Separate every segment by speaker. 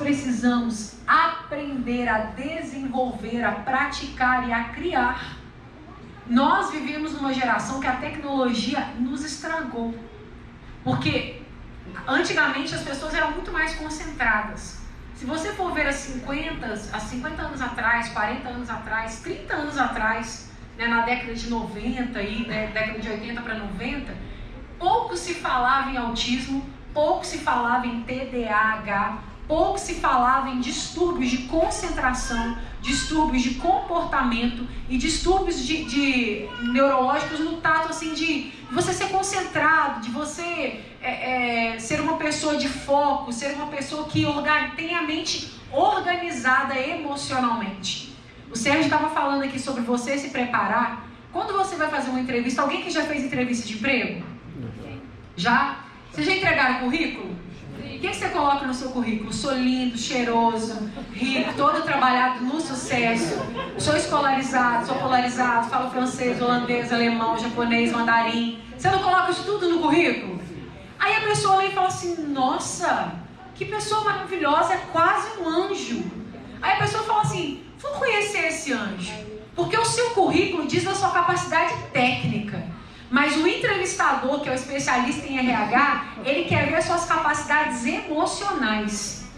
Speaker 1: precisamos aprender a desenvolver, a praticar e a criar. Nós vivemos numa geração que a tecnologia nos estragou. Porque antigamente as pessoas eram muito mais concentradas. Se você for ver há 50 anos atrás, 40 anos atrás, 30 anos atrás, né, na década de 90, aí, né, década de 80 para 90, pouco se falava em autismo, pouco se falava em TDAH, pouco se falava em distúrbios de concentração, distúrbios de comportamento e distúrbios de neurológicos no tato, assim, de você ser concentrado, de você ser uma pessoa de foco, ser uma pessoa que tem a mente organizada emocionalmente. O Sérgio estava falando aqui sobre você se preparar. Quando você vai fazer uma entrevista, alguém que já fez entrevista de emprego? Já? Vocês já entregaram currículo? O que você coloca no seu currículo? Sou lindo, cheiroso, rico, todo trabalhado no sucesso, sou escolarizado, sou polarizado, falo francês, holandês, alemão, japonês, mandarim. Você não coloca isso tudo no currículo? Aí a pessoa vem e fala assim, nossa, que pessoa maravilhosa, é quase um anjo. Aí a pessoa fala assim, vou conhecer esse anjo, porque o seu currículo diz da sua capacidade técnica. Mas o entrevistador, que é o especialista em RH, ele quer ver as suas capacidades emocionais.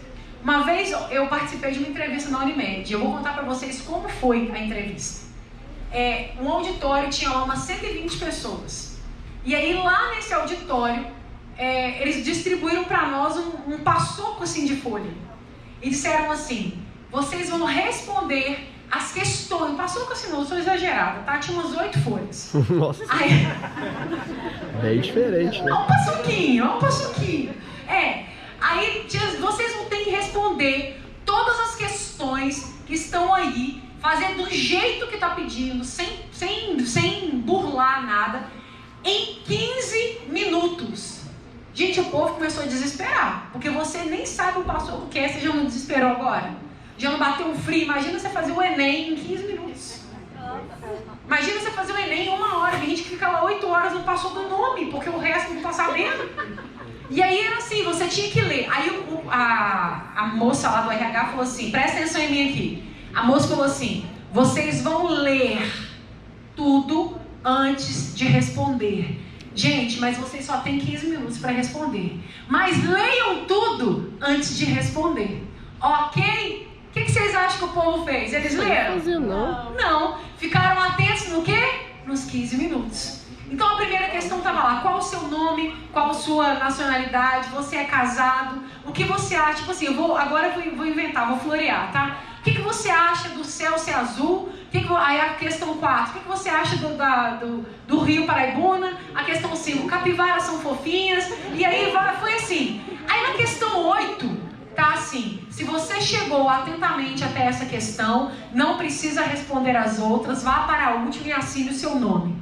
Speaker 1: Uma vez eu participei de uma entrevista na Unimed. Eu vou contar para vocês como foi a entrevista. Um auditório tinha lá umas 120 pessoas. E aí lá nesse auditório, eles distribuíram para nós um passoco assim de folha. E disseram assim, vocês vão responder as questões, passou com assim, não sou exagerada, tá? Tinha umas 8 folhas.
Speaker 2: Nossa.
Speaker 1: Aí...
Speaker 2: Bem diferente, né?
Speaker 1: Um passuquinho. Aí vocês vão ter que responder todas as questões que estão aí, fazer do jeito que tá pedindo, sem burlar nada, em 15 minutos. Gente, o povo começou a desesperar, porque você nem sabe o passoco que é, você já não desesperou agora? Já não bateu um frio? Imagina você fazer o Enem em 15 minutos. Imagina você fazer o Enem em 1 hora. Tem gente que fica lá 8 horas não passou do nome, porque o resto não tá sabendo. E aí era assim, você tinha que ler. Aí a moça lá do RH falou assim, presta atenção em mim aqui. A moça falou assim, vocês vão ler tudo antes de responder. Gente, mas vocês só têm 15 minutos para responder. Mas leiam tudo antes de responder. Ok? O que vocês acham que o povo fez? Eles leram? Não. Ficaram atentos no quê? Nos 15 minutos. Então a primeira questão estava lá. Qual o seu nome? Qual a sua nacionalidade? Você é casado? O que você acha? Tipo assim, agora eu vou inventar, vou florear, tá? O que você acha do céu ser azul? Aí a questão 4. O que você acha do Rio Paraibuna? A questão 5. Capivaras são fofinhas? E aí foi assim. Aí na questão 8... tá assim, se você chegou atentamente até essa questão, não precisa responder as outras, vá para a última e assine o seu nome.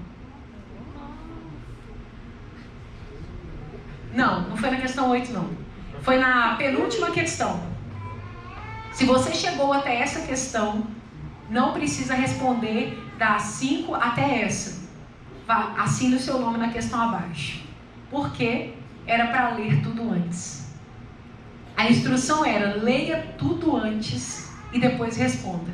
Speaker 1: Não foi na questão 8 não. Foi na penúltima questão. Se você chegou até essa questão, não precisa responder das 5 até essa. Vá, assine o seu nome na questão abaixo. Porque era para ler tudo antes. A instrução era, leia tudo antes e depois responda.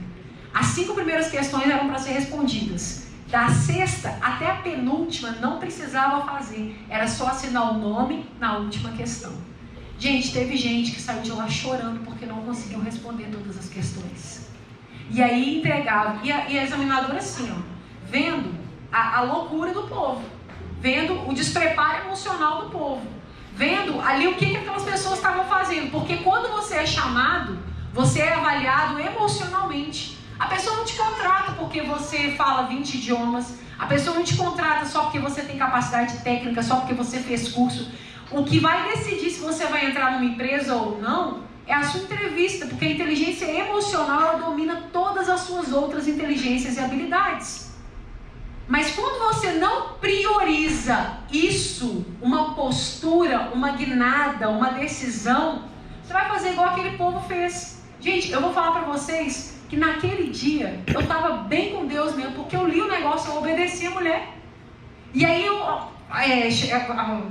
Speaker 1: As 5 primeiras questões eram para ser respondidas. Da 6ª até a penúltima não precisava fazer. Era só assinar o nome na última questão. Gente, teve gente que saiu de lá chorando porque não conseguiu responder todas as questões. E aí entregava. E a examinadora assim, ó, vendo a loucura do povo. Vendo o despreparo emocional do povo. Vendo ali o que aquelas pessoas estavam fazendo. Porque quando você é chamado, você é avaliado emocionalmente. A pessoa não te contrata porque você fala 20 idiomas. A pessoa não te contrata só porque você tem capacidade técnica, só porque você fez curso. O que vai decidir se você vai entrar numa empresa ou não é a sua entrevista. Porque a inteligência emocional ela domina todas as suas outras inteligências e habilidades. Mas quando você não prioriza isso, uma postura, uma guinada, uma decisão, você vai fazer igual aquele povo fez. Gente, eu vou falar para vocês que naquele dia eu estava bem com Deus mesmo, porque eu li o negócio, eu obedeci a mulher. E aí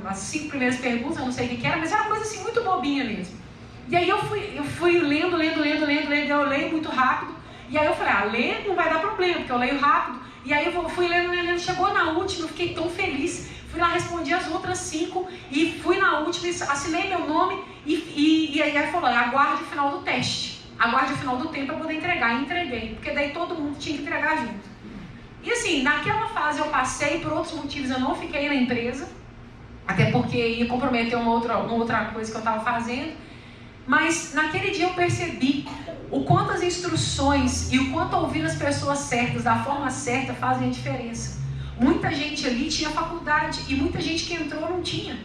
Speaker 1: as 5 primeiras perguntas, eu não sei o que era, mas era uma coisa assim muito bobinha mesmo. E aí eu fui lendo, eu leio muito rápido. E aí eu falei, ler não vai dar problema, porque eu leio rápido. E aí eu fui lendo, chegou na última, eu fiquei tão feliz. Fui lá, respondi as outras 5 e fui na última, assinei meu nome e aí falou, aguarde o final do teste. Aguarde o final do tempo para poder entregar. E entreguei, porque daí todo mundo tinha que entregar junto. E assim, naquela fase eu passei, por outros motivos eu não fiquei na empresa, até porque ia comprometer uma outra coisa que eu estava fazendo. Mas naquele dia eu percebi o quanto as instruções e o quanto ouvir as pessoas certas, da forma certa, fazem a diferença. Muita gente ali tinha faculdade e muita gente que entrou não tinha.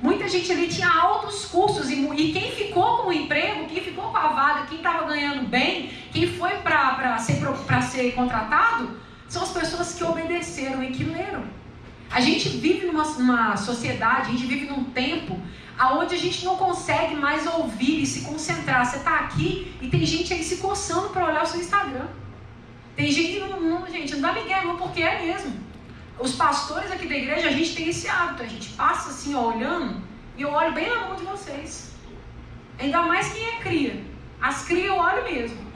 Speaker 1: Muita gente ali tinha altos cursos e quem ficou com o emprego, quem ficou com a vaga, quem estava ganhando bem, quem foi para ser contratado, são as pessoas que obedeceram e que leram. A gente vive numa sociedade, a gente vive num tempo onde a gente não consegue mais ouvir e se concentrar. Você está aqui e tem gente aí se coçando para olhar o seu Instagram. Tem gente que gente, não dá migué não, porque é mesmo. Os pastores aqui da igreja, a gente tem esse hábito. A gente passa assim, ó, olhando, e eu olho bem na mão de vocês. Ainda mais quem é cria. As crias eu olho mesmo.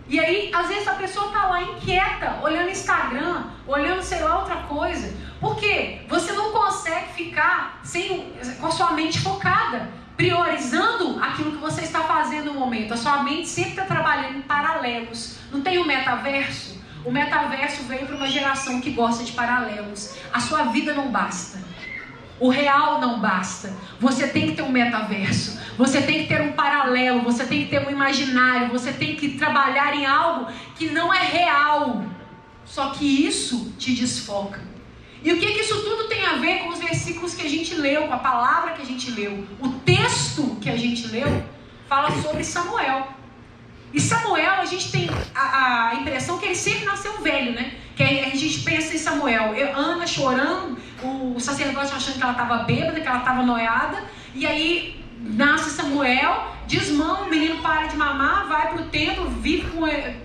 Speaker 1: E aí, às vezes a pessoa está lá inquieta, olhando Instagram, olhando sei lá outra coisa. Por quê? Você não consegue ficar com a sua mente focada, priorizando aquilo que você está fazendo no momento. A sua mente sempre está trabalhando em paralelos. Não tem o metaverso? O metaverso veio para uma geração que gosta de paralelos. A sua vida não basta. O real não basta. Você tem que ter um metaverso. Você tem que ter um paralelo. Você tem que ter um imaginário. Você tem que trabalhar em algo que não é real. Só que isso te desfoca. E o que isso tudo tem a ver com os versículos que a gente leu, com a palavra que a gente leu? O texto que a gente leu fala sobre Samuel. E Samuel, a gente tem a impressão que ele sempre nasceu velho, né? Que a gente pensa em Samuel, Ana chorando, o sacerdote achando que ela estava bêbada, que ela estava noiada. E aí nasce Samuel, desmama, o menino para de mamar, vai para o templo, vive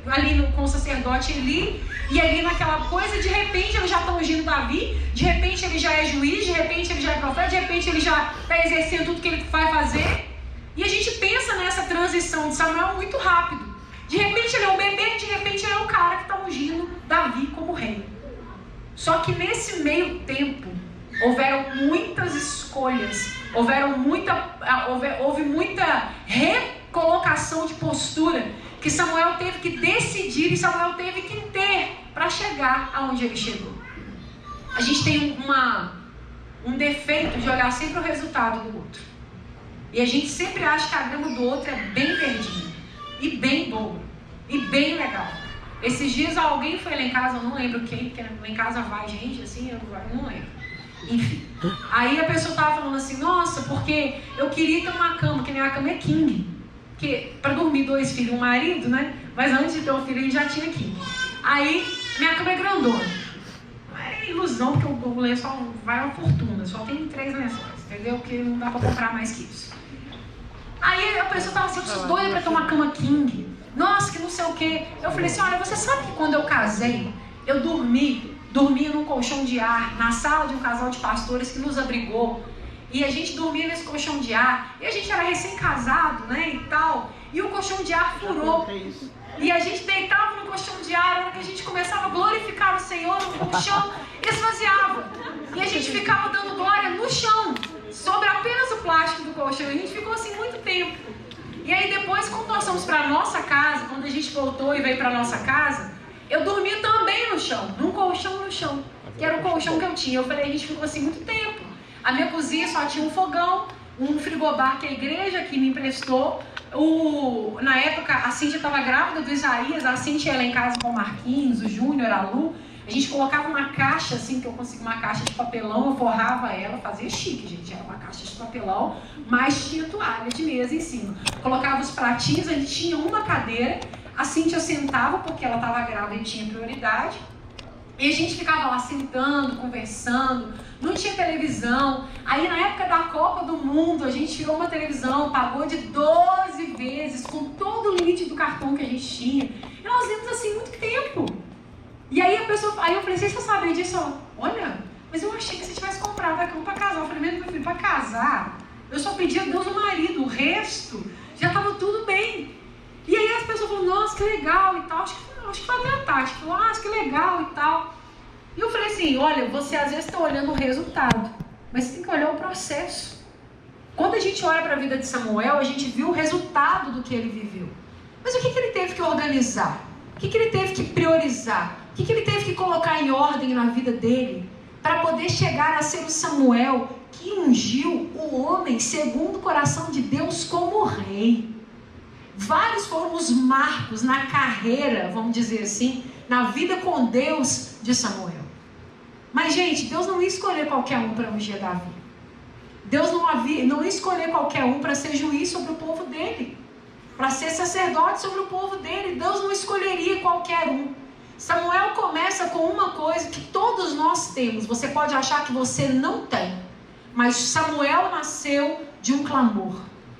Speaker 1: ali com o sacerdote Eli. E ali naquela coisa, de repente ele já está ungindo Davi, de repente ele já é juiz, de repente ele já é profeta, de repente ele já está exercendo tudo que ele vai fazer. E a gente pensa nessa transição de Samuel muito rápido. De repente ele é um bebê, de repente ele é o cara que está ungindo Davi como rei. Só que nesse meio tempo, houveram muitas escolhas, houve muita recolocação de postura que Samuel teve que decidir e Samuel teve que ter para chegar aonde ele chegou. A gente tem um defeito de olhar sempre o resultado do outro. E a gente sempre acha que a grama do outro é bem verdinha, e bem boa, e bem legal. Esses dias alguém foi lá em casa, eu não lembro quem, porque lá em casa vai gente assim, eu não lembro. Enfim, aí a pessoa estava falando assim, nossa, porque eu queria ter uma cama, que minha cama é king. Porque para dormir 2 filhos e um marido, né? Mas antes de ter um filho a gente já tinha king. Aí minha cama é grandona. É ilusão, porque o lençol vai uma fortuna, só tem 3 lençóis, entendeu? Porque não dá para comprar mais que isso. Aí a pessoa estava assim, eu sou doida para ter uma cama king. Nossa, que não sei o quê. Eu falei assim, olha, você sabe que quando eu casei, eu dormia num colchão de ar, na sala de um casal de pastores que nos abrigou. E a gente dormia nesse colchão de ar. E a gente era recém-casado, né, e tal. E o colchão de ar furou. E a gente deitava no colchão de ar, a hora que a gente começava a glorificar o Senhor, o colchão esvaziava. E a gente ficava dando glória no chão, sobre apenas o plástico do colchão. A gente ficou assim muito tempo. E aí depois, quando nós fomos para a nossa casa, quando a gente voltou e veio para a nossa casa, eu dormia também no chão, num colchão no chão, que era o colchão que eu tinha. Eu falei, a gente ficou assim muito tempo. A minha cozinha só tinha um fogão, um frigobar que a igreja que me emprestou. Na época, a Cíntia estava grávida do Isaías, a Cíntia ia lá em casa com o Marquinhos, o Júnior, a Lu. A gente colocava uma caixa, assim, que eu consegui uma caixa de papelão, eu forrava ela, fazia chique, gente. Era uma caixa de papelão, mas tinha toalha de mesa em cima. Colocava os pratinhos, a gente tinha uma cadeira, a Cíntia sentava, porque ela estava grávida e tinha prioridade. E a gente ficava lá sentando, conversando, não tinha televisão. Aí na época da Copa do Mundo, a gente tirou uma televisão, pagou de 12 vezes, com todo o limite do cartão que a gente tinha. E nós vimos assim muito tempo. E aí eu falei, você sabia disso? Olha, mas eu achei que você tivesse comprado a cama para casar. Eu falei, meu filho, para casar, eu só pedi a Deus o marido, o resto, Já estava tudo bem. E aí as pessoas falaram, nossa, que legal e tal. Acho que foi até a Tati. Falou, nossa, que legal e tal. E eu falei assim, olha, você às vezes está olhando o resultado, mas você tem que olhar o processo. Quando a gente olha para a vida de Samuel, a gente viu o resultado do que ele viveu. Mas o que ele teve que organizar? O que ele teve que priorizar? O que ele teve que colocar em ordem na vida dele para poder chegar a ser o Samuel que ungiu o homem segundo o coração de Deus como rei? Vários foram os marcos na carreira, vamos dizer assim, na vida com Deus de Samuel. Mas, gente, Deus não ia escolher qualquer um para ungir Davi. Deus não ia escolher qualquer um para ser juiz sobre o povo dele, para ser sacerdote sobre o povo dele. Deus não escolheria qualquer um. Samuel começa com uma coisa que todos nós temos. Você pode achar que você não tem, mas Samuel nasceu de um clamor.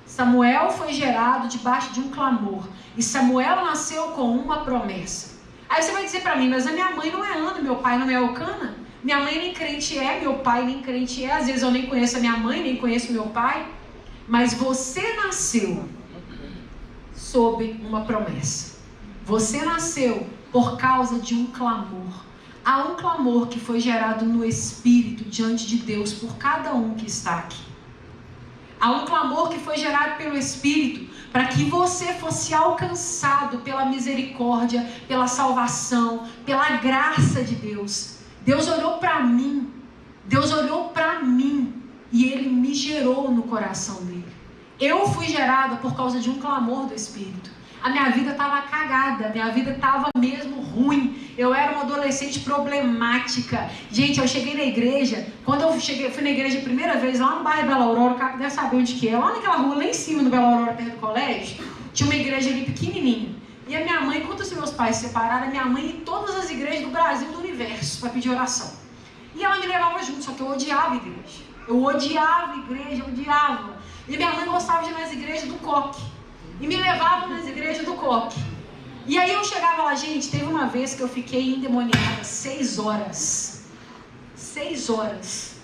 Speaker 1: Samuel foi gerado debaixo de um clamor. E Samuel nasceu com uma promessa. Aí você vai dizer para mim, mas a minha mãe não é Ana, meu pai não é Eucana. Minha mãe nem crente é, meu pai nem crente é. Às vezes eu nem conheço a minha mãe, nem conheço meu pai. Mas você nasceu sob uma promessa. Você nasceu por causa de um clamor. Há um clamor que foi gerado no Espírito diante de Deus por cada um que está aqui. Há um clamor que foi gerado pelo Espírito para que você fosse alcançado pela misericórdia, pela salvação, pela graça de Deus. Deus olhou para mim, e Ele me gerou no coração dele. Eu fui gerada por causa de um clamor do Espírito. A minha vida estava cagada, a minha vida estava mesmo ruim. Eu era uma adolescente problemática. Gente, eu cheguei na igreja, quando eu fui na igreja a primeira vez, lá no bairro Bela Aurora, o cara deve saber onde que é, lá naquela rua, lá em cima do Bela Aurora, perto do colégio, tinha uma igreja ali pequenininha. E a minha mãe, quando os meus pais se separaram, a minha mãe ia em todas as igrejas do Brasil e do universo para pedir oração. E ela me levava junto, só que eu odiava a igreja. Eu odiava. E minha mãe gostava de ir nas igrejas do coque. E me levava nas igrejas do coque. E aí eu chegava lá, gente, teve uma vez que eu fiquei endemoniada 6 horas. 6 horas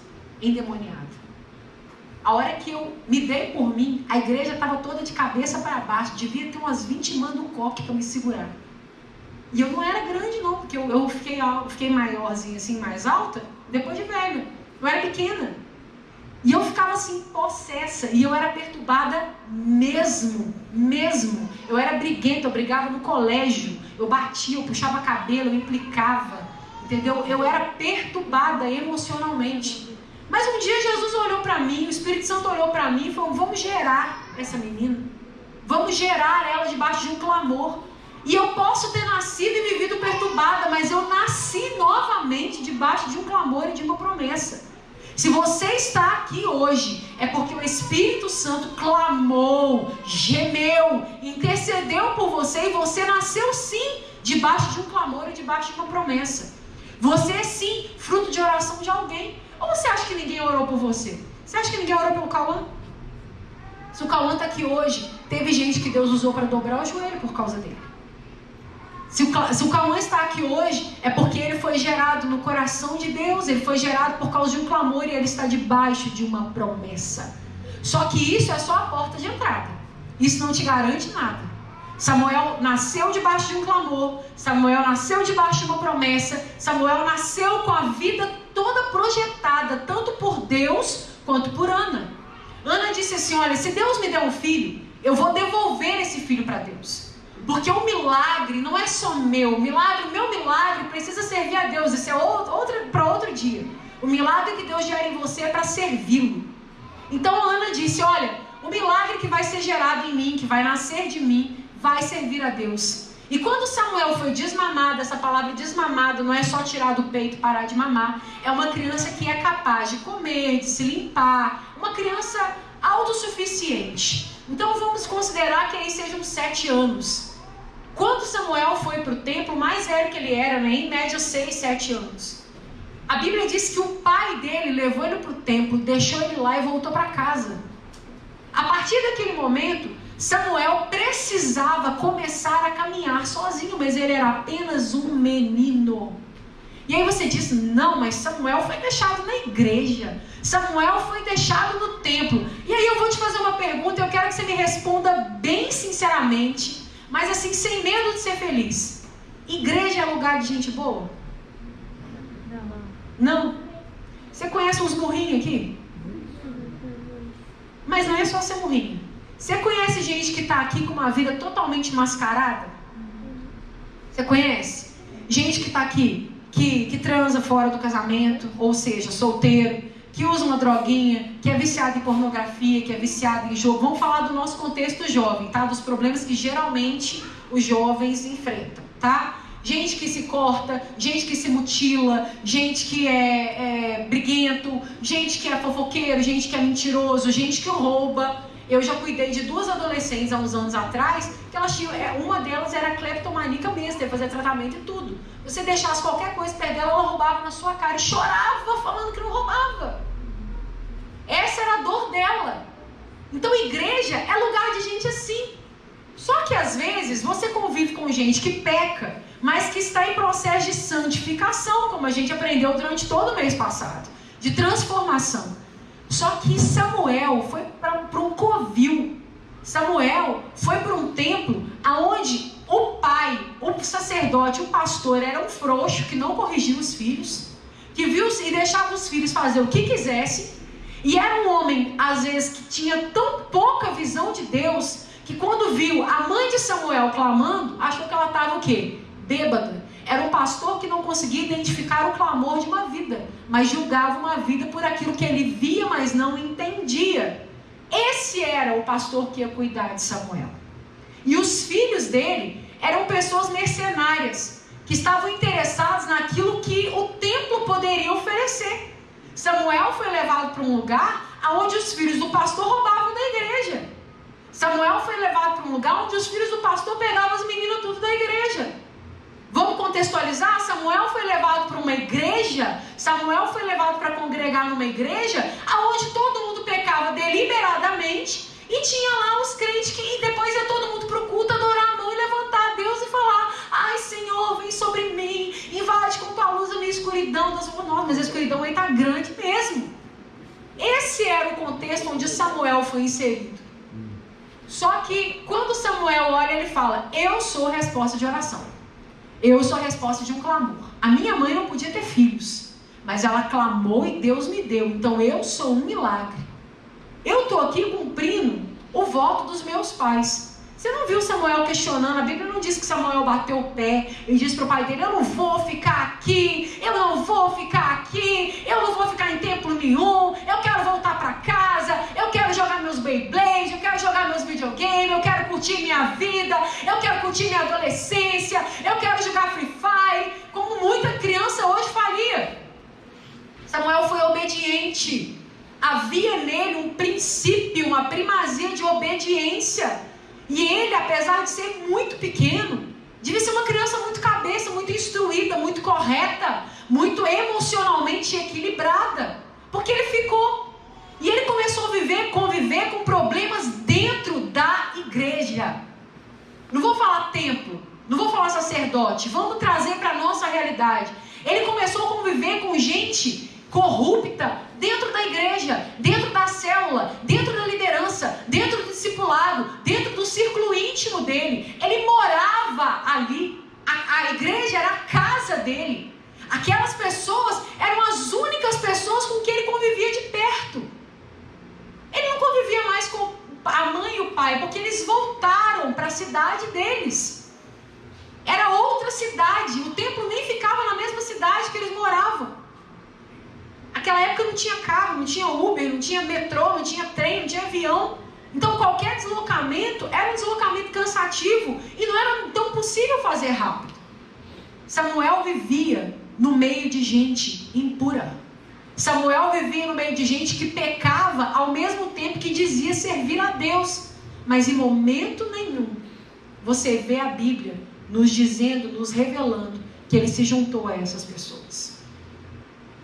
Speaker 1: endemoniada. A hora que eu me dei por mim, a igreja estava toda de cabeça para baixo. Devia ter umas 20 irmãs no coque para me segurar. E eu não era grande não, porque eu fiquei maiorzinha, assim, mais alta, depois de velha. Eu era pequena. E eu ficava assim, possessa. E eu era perturbada mesmo. Eu era briguenta, eu brigava no colégio. Eu batia, eu puxava cabelo, eu implicava. Entendeu? Eu era perturbada emocionalmente. Mas um dia Jesus olhou para mim, o Espírito Santo olhou para mim e falou, vamos gerar essa menina. Vamos gerar ela debaixo de um clamor. E eu posso ter nascido e vivido perturbada, mas eu nasci novamente debaixo de um clamor e de uma promessa. Se você está aqui hoje, é porque o Espírito Santo clamou, gemeu, intercedeu por você e você nasceu sim debaixo de um clamor e debaixo de uma promessa. Você é sim fruto de oração de alguém. Ou você acha que ninguém orou por você? Você acha que ninguém orou pelo Cauã? Se o Cauã está aqui hoje, teve gente que Deus usou para dobrar o joelho por causa dele. Se o Cauã está aqui hoje, é porque ele foi gerado no coração de Deus, ele foi gerado por causa de um clamor e ele está debaixo de uma promessa. Só que isso é só a porta de entrada. Isso não te garante nada. Samuel nasceu debaixo de um clamor, Samuel nasceu debaixo de uma promessa, Samuel nasceu com a vida toda projetada, tanto por Deus quanto por Ana. Ana disse assim, olha, se Deus me der um filho, eu vou devolver esse filho para Deus. Porque o milagre não é só meu. O meu milagre precisa servir a Deus. Isso é para outro dia. O milagre que Deus gera em você é para servi-lo. Então a Ana disse, olha, o milagre que vai ser gerado em mim, que vai nascer de mim, vai servir a Deus. E quando Samuel foi desmamado, essa palavra desmamado não é só tirar do peito e parar de mamar. É uma criança que é capaz de comer, de se limpar. Uma criança autossuficiente. Então vamos considerar que aí sejam 7 anos. Quando Samuel foi para o templo, o mais velho que ele era, né, em média 6, 7 anos. A Bíblia diz que o pai dele levou ele para o templo, deixou ele lá e voltou para casa. A partir daquele momento, Samuel precisava começar a caminhar sozinho, mas ele era apenas um menino. E aí você diz, não, mas Samuel foi deixado na igreja. Samuel foi deixado no templo. E aí eu vou te fazer uma pergunta, eu quero que você me responda bem sinceramente, mas assim, sem medo de ser feliz. Igreja é lugar de gente boa? Não. Você conhece uns burrinhos aqui? Mas não é só ser burrinho. Você conhece gente que está aqui com uma vida totalmente mascarada? Você conhece? Gente que está aqui, que transa fora do casamento, ou seja, solteiro, que usa uma droguinha, que é viciado em pornografia, que é viciado em jogo. Vamos falar do nosso contexto jovem, tá? Dos problemas que geralmente os jovens enfrentam, tá? Gente que se corta, gente que se mutila, gente que é briguento, gente que é fofoqueiro, gente que é mentiroso, gente que rouba. Eu já cuidei de 2 adolescentes há uns anos atrás, que elas tinham, uma delas era cleptomaníaca mesmo, teve que fazer tratamento e tudo. Você deixasse qualquer coisa perto dela, ela roubava na sua cara e chorava falando que não roubava. Essa era a dor dela. Então igreja é lugar de gente assim. Só que às vezes você convive com gente que peca, mas que está em processo de santificação, como a gente aprendeu durante todo o mês passado, de transformação. Só que Samuel foi para um covil. Samuel foi para um templo onde o pai, o sacerdote, o pastor era um frouxo que não corrigia os filhos, que viu e deixava os filhos fazer o que quisesse, e era um homem, às vezes, que tinha tão pouca visão de Deus, que quando viu a mãe de Samuel clamando, achou que ela estava o quê? Bêbada. Era um pastor que não conseguia identificar o clamor de uma vida, mas julgava uma vida por aquilo que ele via, mas não entendia. Esse era o pastor que ia cuidar de Samuel. E os filhos dele eram pessoas mercenárias, que estavam interessados naquilo que o templo poderia oferecer. Samuel foi levado para um lugar onde os filhos do pastor roubavam da igreja. Samuel foi levado para um lugar onde os filhos do pastor pegavam as meninas tudo da igreja. Vamos contextualizar? Samuel foi levado para uma igreja, Samuel foi levado para congregar numa igreja onde todo mundo pecava deliberadamente e tinha lá os crentes que e depois ia todo mundo para o culto adorar a mão e levantar a Deus e falar: ai Senhor, vem sobre mim, invade com tua luz a minha escuridão. Deus falou: nossa, mas a escuridão aí está grande mesmo. Esse era o contexto onde Samuel foi inserido. Só que quando Samuel olha, ele fala: eu sou a resposta de oração. Eu sou a resposta de um clamor. A minha mãe não podia ter filhos, mas ela clamou e Deus me deu. Então eu sou um milagre. Eu estou aqui cumprindo o voto dos meus pais. Você não viu Samuel questionando? A Bíblia não diz que Samuel bateu o pé e disse para o pai dele: eu não vou ficar aqui, eu não vou ficar aqui, eu não vou ficar em templo nenhum, eu quero voltar para casa, eu quero jogar meus Beyblade, eu quero jogar meus videogames, eu quero curtir minha vida, eu quero curtir minha adolescência, eu quero jogar Free Fire, como muita criança hoje faria. Samuel foi obediente. Havia nele um princípio, uma primazia de obediência. E ele, apesar de ser muito pequeno, devia ser uma criança muito cabeça, muito instruída, muito correta, muito emocionalmente equilibrada. Porque ele ficou. E ele começou a conviver com problemas dentro da igreja. Não vou falar templo, não vou falar sacerdote, vamos trazer para a nossa realidade. Ele começou a conviver com gente corrupta dentro da igreja, dentro da célula, dentro da liderança, dentro do discipulado, dentro do círculo íntimo dele. Ele morava ali. A igreja era a casa dele. Aquelas pessoas eram as únicas pessoas com quem ele convivia de perto. Ele não convivia mais com a mãe e o pai, porque eles voltaram para a cidade deles. Era outra cidade. O templo nem ficava na mesma cidade que eles moravam. Naquela época não tinha carro, não tinha Uber, não tinha metrô, não tinha trem, não tinha avião. Então qualquer deslocamento era um deslocamento cansativo e não era tão possível fazer rápido. Samuel vivia no meio de gente impura. Samuel vivia no meio de gente que pecava ao mesmo tempo que dizia servir a Deus. Mas em momento nenhum você vê a Bíblia nos dizendo, nos revelando que ele se juntou a essas pessoas.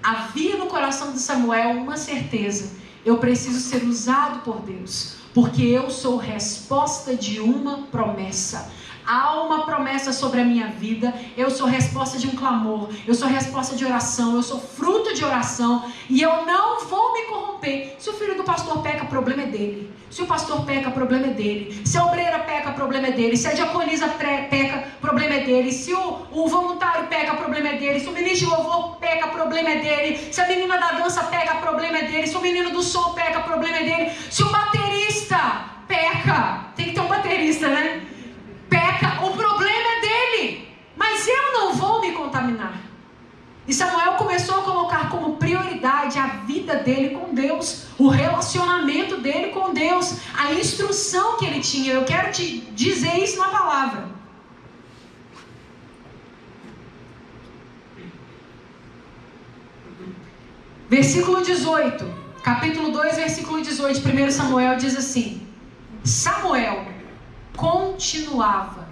Speaker 1: Havia no coração de Samuel uma certeza: eu preciso ser usado por Deus, porque eu sou resposta de uma promessa. há uma promessa sobre a minha vida, eu sou resposta de um clamor, eu sou resposta de oração, eu sou fruto de oração, e eu não vou me corromper. Se o filho do pastor peca, o problema é dele. Se o pastor peca, o problema é dele. Se a obreira peca, o problema é dele. Se a diaconisa peca, o problema é dele. Se o voluntário peca, o problema é dele. Se o ministro de louvor peca, o problema é dele. Se a menina da dança peca, o problema é dele. Se o menino do som peca, o problema é dele. Se o baterista peca, tem que ter um baterista, né? Peca, o problema é dele. Mas eu não vou me contaminar. E Samuel começou a colocar como prioridade a vida dele com Deus, o relacionamento dele com Deus, a instrução que ele tinha. Eu quero te dizer isso na palavra. Versículo 18, capítulo 2, versículo 18, 1 Samuel diz assim: Samuel continuava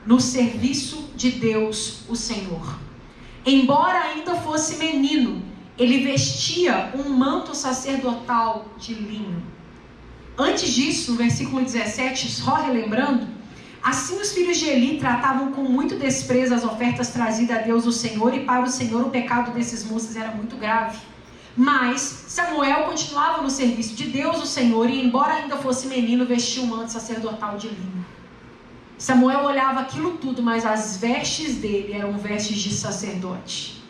Speaker 1: no serviço de Deus, o Senhor. Embora ainda fosse menino, ele vestia um manto sacerdotal de linho. Antes disso, no versículo 17, só relembrando, assim os filhos de Eli tratavam com muito desprezo as ofertas trazidas a Deus o Senhor, e para o Senhor o pecado desses moços era muito grave. Mas Samuel continuava no serviço de Deus o Senhor, e embora ainda fosse menino, vestia um manto sacerdotal de linho. Samuel olhava aquilo tudo, mas as vestes dele eram vestes de sacerdote.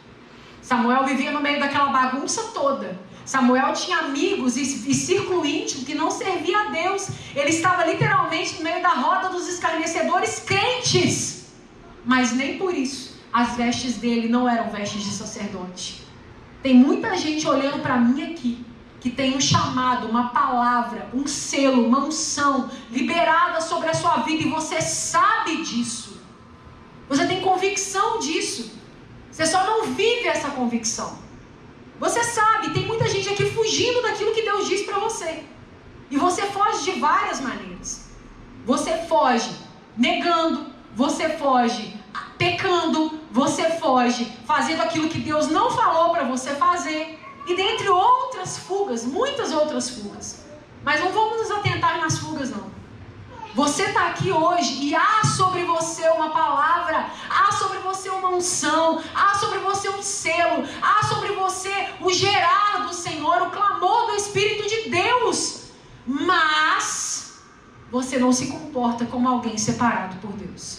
Speaker 1: Samuel vivia no meio daquela bagunça toda. Samuel tinha amigos e círculo íntimo que não servia a Deus. Ele estava literalmente no meio da roda dos escarnecedores crentes. Mas nem por isso as vestes dele não eram vestes de sacerdote. Tem muita gente olhando para mim aqui que tem um chamado, uma palavra, um selo, uma unção liberada sobre a sua vida, e você sabe disso. Você tem convicção disso. Você só não vive essa convicção. Você sabe, tem muita gente aqui fugindo daquilo que Deus diz para você. E você foge de várias maneiras. Você foge negando, você foge pecando, você foge fazendo aquilo que Deus não falou para você fazer. E dentre outras fugas, muitas outras fugas. Mas não vamos nos atentar nas fugas, não. Você está aqui hoje e há sobre você uma palavra, há sobre você uma unção, há sobre você um selo, há sobre você o gerar do Senhor, o clamor do Espírito de Deus. Mas você não se comporta como alguém separado por Deus.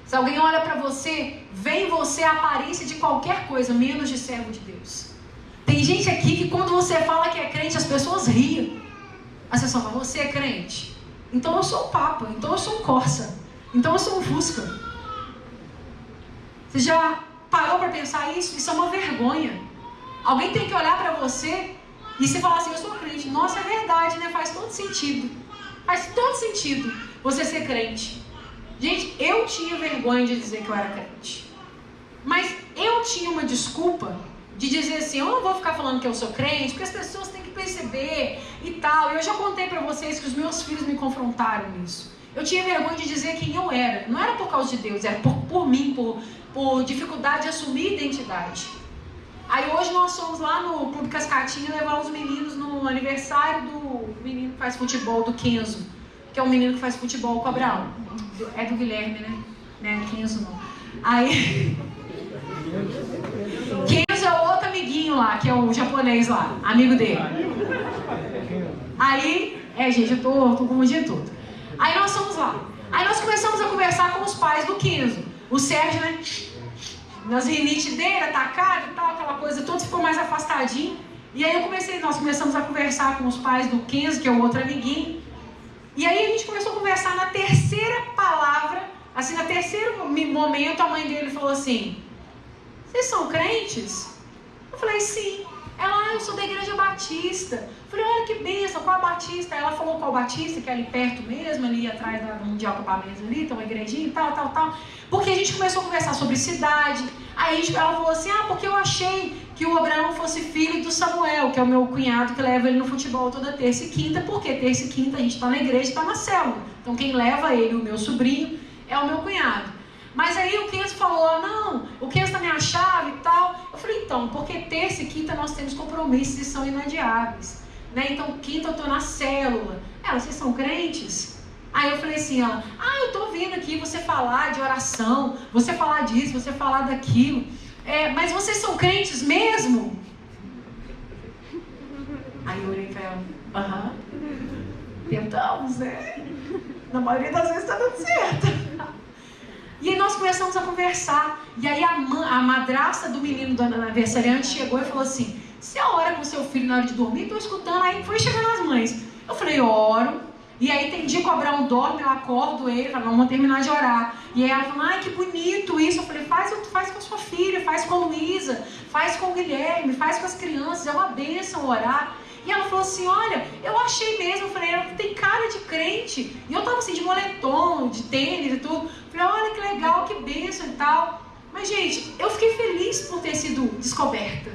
Speaker 1: Se alguém olha para você, vê em você a aparência de qualquer coisa, menos de servo de Deus. Tem gente aqui que quando você fala que é crente, as pessoas riem. As pessoas falam, você é crente? Então eu sou um Papa, então eu sou um Corsa, então eu sou um Fusca. Você já parou para pensar isso? Isso é uma vergonha. Alguém tem que olhar para você e você falar assim, eu sou crente. Nossa, é verdade, né? Faz todo sentido. Faz todo sentido você ser crente. Gente, eu tinha vergonha de dizer que eu era crente. Mas eu tinha uma desculpa de dizer assim, eu não vou ficar falando que eu sou crente, porque as pessoas têm que perceber e tal. Eu já contei para vocês que os meus filhos me confrontaram nisso. Eu tinha vergonha de dizer quem eu era. Não era por causa de Deus, era por mim, por dificuldade de assumir identidade. Aí hoje nós fomos lá no Clube Cascatinha levar os meninos no aniversário do menino que faz futebol, do Kenzo, que é um menino que faz futebol com o Abraão. É do Guilherme, né? Não é Kenzo não. Aí... Kenzo é o outro amiguinho lá, que é o japonês lá, amigo dele. Aí, gente, eu tô confundindo tudo. Aí nós fomos lá. Aí nós começamos a conversar com os pais do Kenzo. O Sérgio, né? Nas rinites dele, atacado e tal, aquela coisa toda, ficou mais afastadinho. E aí nós começamos a conversar com os pais do Kenzo, que é o outro amiguinho. E aí a gente começou a conversar na terceira palavra, assim, no terceiro momento, a mãe dele falou assim, vocês são crentes? Eu falei, sim. Ela, eu sou da Igreja Batista. Eu falei, olha que bênção, qual a Batista? Ela falou qual Batista, que é ali perto mesmo, ali atrás da Mundial Copamento ali, tem uma igrejinha e tal. Porque a gente começou a conversar sobre cidade. Aí ela falou assim, porque eu achei que o Abraão fosse filho do Samuel, que é o meu cunhado que leva ele no futebol toda terça e quinta, porque terça e quinta a gente está na igreja e está na célula. Então quem leva ele, o meu sobrinho, é o meu cunhado. Mas aí o Kenzo falou, não, o Kenzo tá minha chave e tal. Eu falei, então, porque terça e quinta nós temos compromissos e são inadiáveis. Né? Então, quinta eu tô na célula. Ela, vocês são crentes? Aí eu falei assim, ela, eu tô vindo aqui aqui você falar de oração, você falar disso, você falar daquilo. Mas vocês são crentes mesmo? Aí eu olhei pra ela, aham. Tentamos, né? Na maioria das vezes tá dando certo. E aí nós começamos a conversar. E aí a madrasta do menino do aniversariante chegou e falou assim: você ora com seu filho na hora de dormir? Estou escutando. Aí foi chegando as mães. Eu falei, oro. E aí tem dia que o Abraão dorme, eu acordo ele, falo, vamos terminar de orar. E aí ela falou, ai que bonito isso. Eu falei, faz com a sua filha, faz com a Luísa, faz com o Guilherme, faz com as crianças, é uma bênção orar. E ela falou assim, olha, eu achei mesmo. Eu falei, ela tem cara de crente. E eu tava assim, de moletom, de tênis e tudo. Eu falei, olha que legal, que bênção e tal. Mas gente, eu fiquei feliz por ter sido descoberta.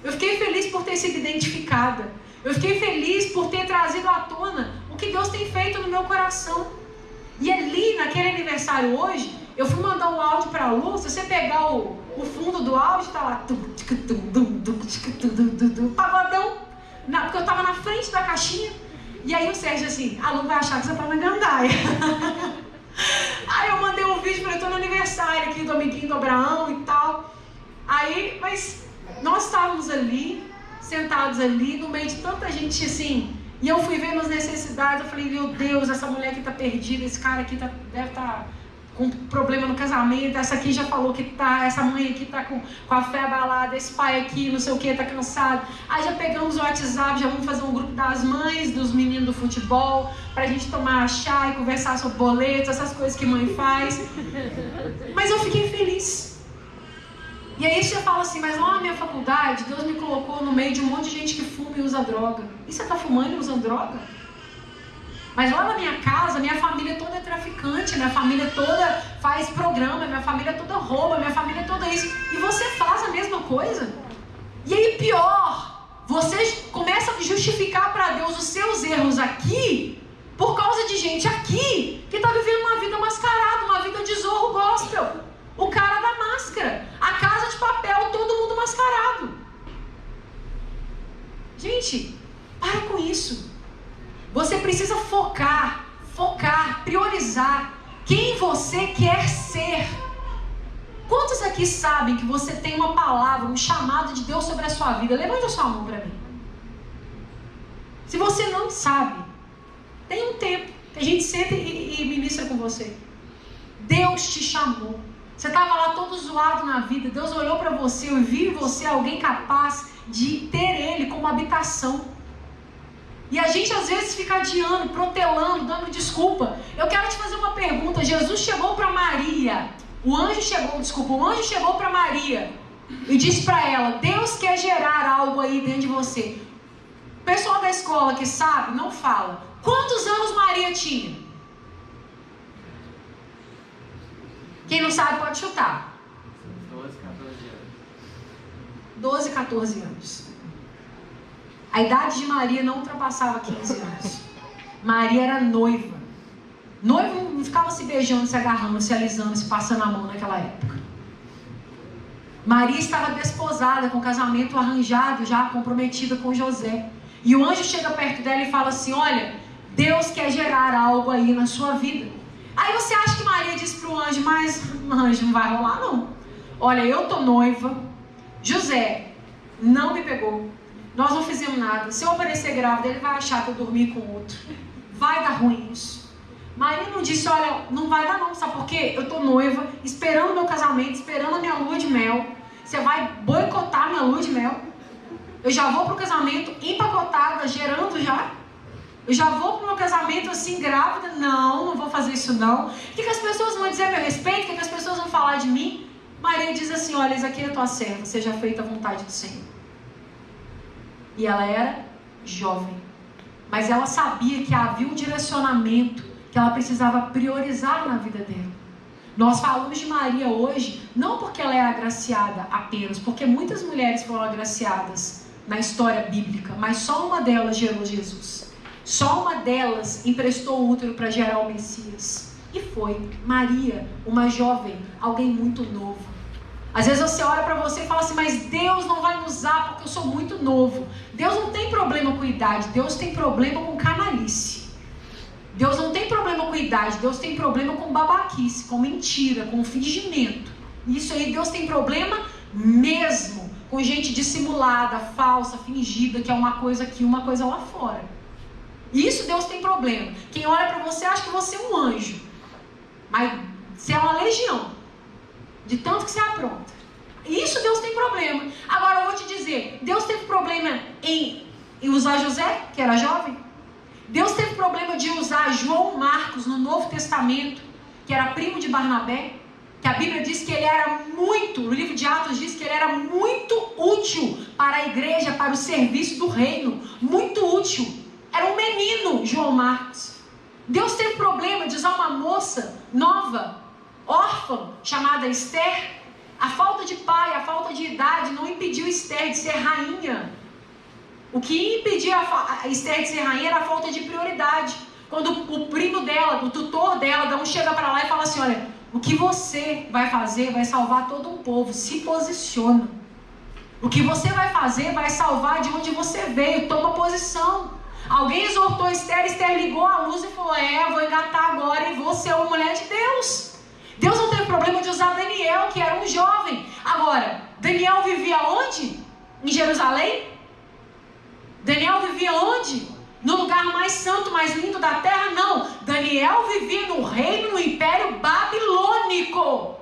Speaker 1: Eu fiquei feliz por ter sido identificada. Eu fiquei feliz por ter trazido à tona o que Deus tem feito no meu coração. E ali, naquele aniversário hoje, eu fui mandar um áudio para a Lu. Se você pegar o fundo do áudio, tá lá, pagodão, porque eu estava na frente da caixinha. E aí o Sérgio assim, a Lu vai achar que você está na gandaia. Aí eu mandei um vídeo, falei, estou no aniversário aqui do amiguinho do Abraão e tal. Aí, mas nós estávamos ali, sentados ali, no meio de tanta gente assim, e eu fui vendo as necessidades. Eu falei, meu Deus, essa mulher aqui tá perdida, esse cara aqui deve estar com problema no casamento, essa aqui já falou que tá, essa mãe aqui tá com a fé abalada, esse pai aqui não sei o que, tá cansado. Aí já pegamos o WhatsApp, já vamos fazer um grupo das mães, dos meninos do futebol, pra gente tomar chá e conversar sobre boletos, essas coisas que mãe faz. Mas eu fiquei feliz. E aí você fala assim, mas lá na minha faculdade, Deus me colocou no meio de um monte de gente que fuma e usa droga. E você está fumando e usando droga? Mas lá na minha casa, minha família toda é traficante, minha família toda faz programa, minha família toda rouba, minha família toda isso. E você faz a mesma coisa? E aí pior, você começa a justificar para Deus os seus erros aqui, por causa de gente aqui, que está vivendo uma vida mascarada, uma vida de zorro gospel. O cara da máscara, a casa de papel, todo mundo mascarado. Gente, para com isso. Você precisa focar, priorizar quem você quer ser. Quantos aqui sabem que você tem uma palavra, um chamado de Deus sobre a sua vida? Levante a sua mão para mim. Se você não sabe, tem um tempo que a gente senta e ministra com você. Deus te chamou. Você estava lá todo zoado na vida, Deus olhou para você e viu em você alguém capaz de ter Ele como habitação. E a gente às vezes fica adiando, protelando, dando desculpa. Eu quero te fazer uma pergunta. Jesus chegou para Maria, o anjo chegou para Maria e disse para ela, Deus quer gerar algo aí dentro de você. O pessoal da escola que sabe, não fala. Quantos anos Maria tinha? Quem não sabe pode chutar. 12, 14 anos. A idade de Maria não ultrapassava 15 anos. Maria era noiva. Noivo não ficava se beijando, se agarrando, se alisando, se passando a mão naquela época. Maria estava desposada, com o casamento arranjado, já comprometida com José. E o anjo chega perto dela e fala assim, olha, Deus quer gerar algo aí na sua vida. Aí você acha que Maria disse para o anjo, mas anjo, não vai rolar não. Olha, eu tô noiva, José não me pegou, nós não fizemos nada. Se eu aparecer grávida, ele vai achar que eu dormi com outro. Vai dar ruim isso. Maria não disse, olha, não vai dar não, sabe por quê? Eu tô noiva, esperando meu casamento, esperando a minha lua de mel. Você vai boicotar minha lua de mel? Eu já vou pro casamento empacotada, gerando já. Eu já vou pro meu casamento assim, grávida? Não vou fazer isso não. O que as pessoas vão dizer a meu respeito? O que as pessoas vão falar de mim? Maria diz assim, olha, isso aqui é a tua serva, seja feita a vontade do Senhor. E ela era jovem. Mas ela sabia que havia um direcionamento que ela precisava priorizar na vida dela. Nós falamos de Maria hoje, não porque ela é agraciada apenas, porque muitas mulheres foram agraciadas na história bíblica, mas só uma delas gerou Jesus. Só uma delas emprestou o útero para gerar o Messias. E foi Maria, uma jovem, alguém muito novo. Às vezes você olha para você e fala assim, mas Deus não vai me usar porque eu sou muito novo. Deus não tem problema com idade, Deus tem problema com canalice. Deus não tem problema com idade, Deus tem problema com babaquice, com mentira, com fingimento. Isso aí Deus tem problema mesmo com gente dissimulada, falsa, fingida, que é uma coisa aqui, uma coisa lá fora. Isso Deus tem problema. Quem olha para você acha que você é um anjo, mas você é uma legião, de tanto que você apronta. Isso Deus tem problema. Agora eu vou te dizer, Deus teve problema em usar José, que era jovem? Deus teve problema de usar João Marcos no Novo Testamento, que era primo de Barnabé, que a Bíblia diz que ele era muito, no livro de Atos diz que ele era muito útil para a igreja, para o serviço do reino, muito útil. Era um menino, João Marcos. Deus teve problema de usar uma moça nova, órfã, chamada Esther. A falta de pai, a falta de idade não impediu Esther de ser rainha. O que impedia a Esther de ser rainha era a falta de prioridade. Quando o primo dela, o tutor dela, chega para lá e fala assim, olha, o que você vai fazer vai salvar todo um povo, se posiciona. O que você vai fazer vai salvar de onde você veio, toma posição. Alguém exortou Esther, Esther ligou a luz e falou, eu vou engatar agora e vou ser uma mulher de Deus. Deus não teve problema de usar Daniel, que era um jovem. Agora, Daniel vivia onde? Em Jerusalém? Daniel vivia onde? No lugar mais santo, mais lindo da terra? Não. Daniel vivia no reino, no império babilônico.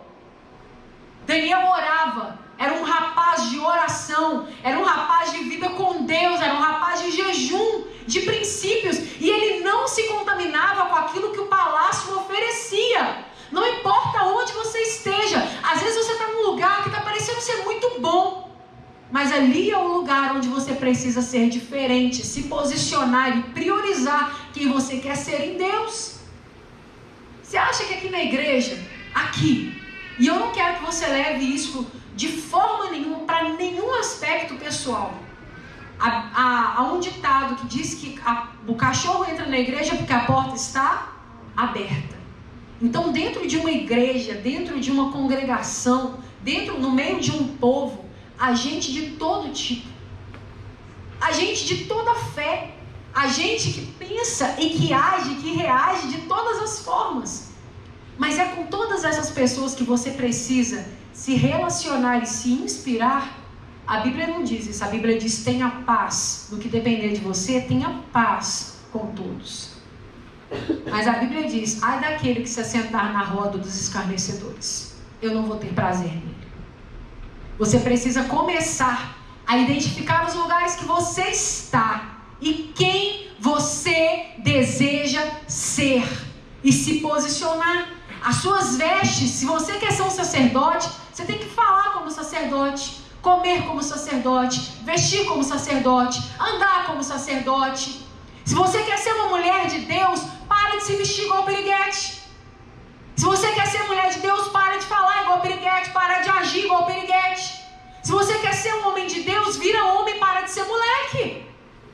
Speaker 1: Daniel orava. Era um rapaz de oração. Era um rapaz de vida com Deus. Era um rapaz de jejum, de princípios. E ele não se contaminava com aquilo que o palácio oferecia. Não importa onde você esteja. Às vezes você está num lugar que está parecendo ser muito bom. Mas ali é o lugar onde você precisa ser diferente, se posicionar e priorizar quem você quer ser em Deus. Você acha que aqui na igreja, aqui, e eu não quero que você leve isso de forma nenhuma, para nenhum aspecto pessoal. Há um ditado que diz que o cachorro entra na igreja porque a porta está aberta. Então, dentro de uma igreja, dentro de uma congregação, no meio de um povo, a gente de todo tipo, a gente de toda fé, a gente que pensa e que age, que reage de todas as formas. Mas é com todas essas pessoas que você precisa se relacionar e se inspirar. A Bíblia não diz isso, a Bíblia diz tenha paz, no que depender de você, tenha paz com todos. Mas a Bíblia diz, ai daquele que se assentar na roda dos escarnecedores, eu não vou ter prazer nele. Você precisa começar a identificar os lugares que você está e quem você deseja ser e se posicionar. As suas vestes, se você quer ser um sacerdote, você tem que falar como sacerdote, comer como sacerdote, vestir como sacerdote, andar como sacerdote. Se você quer ser uma mulher de Deus, para de se vestir igual piriguete. Se você quer ser mulher de Deus, para de falar igual piriguete, para de agir igual piriguete. Se você quer ser um homem de Deus, vira homem, para de ser moleque.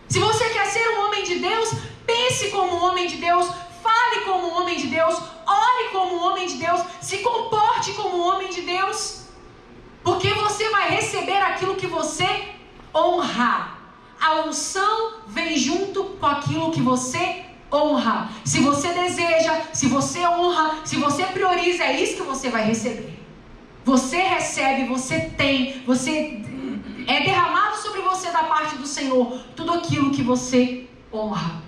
Speaker 1: Se você quer ser um homem de Deus, pense como um homem de Deus, fale como um homem de Deus, ore como um homem de Deus, se comporte como um homem de Deus. Porque você vai receber aquilo que você honra. A unção vem junto com aquilo que você honra. Se você deseja, se você honra, se você prioriza, é isso que você vai receber. Você recebe, você tem, é derramado sobre você da parte do Senhor tudo aquilo que você honra.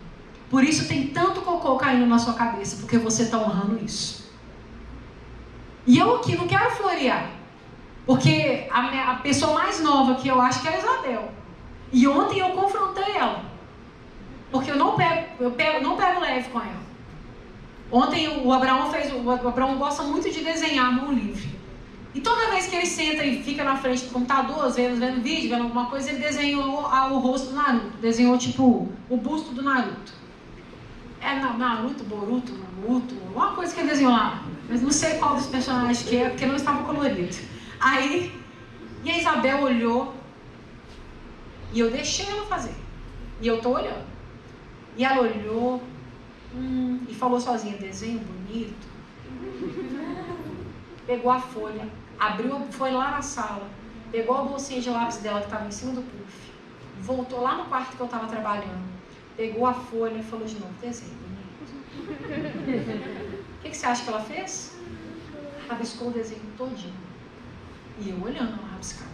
Speaker 1: Por isso tem tanto cocô caindo na sua cabeça, porque você está honrando isso. E eu aqui não quero florear, porque a pessoa mais nova que eu acho que é a Isabel. E ontem eu confrontei ela, porque eu não pego leve com ela. Ontem o Abraão gosta muito de desenhar a mão livre. E toda vez que ele senta e fica na frente do computador, às vezes vendo vídeo, vendo alguma coisa, ele desenhou o rosto do Naruto. Desenhou tipo o busto do Naruto. Naruto, Boruto, uma coisa que ele desenhou lá. Mas não sei qual dos personagens que é, porque não estava colorido. Aí, e a Isabel olhou, e eu deixei ela fazer. E eu tô olhando. E ela olhou, e falou sozinha, desenho bonito. Pegou a folha, abriu, foi lá na sala, pegou a bolsinha de lápis dela que estava em cima do puff, voltou lá no quarto que eu estava trabalhando, pegou a folha e falou de novo, desenho bonito. O que você acha que ela fez? Rabiscou o desenho todinho. E eu olhando ela rabiscada.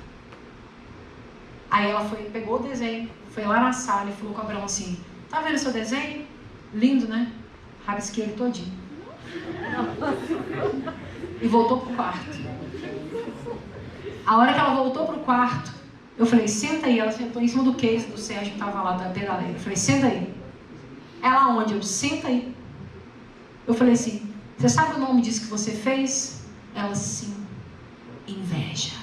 Speaker 1: Aí ela pegou o desenho, foi lá na sala e falou com o Abraão assim: tá vendo seu desenho? Lindo, né? Rabisquei ele todinho. E voltou pro quarto. A hora que ela voltou pro quarto, eu falei: senta aí. Ela sentou em cima do case do Sérgio que tava lá da pedaleira. Eu falei: senta aí. Ela onde? Eu: senta aí. Eu falei assim: você sabe o nome disso que você fez? Ela: sim. Inveja.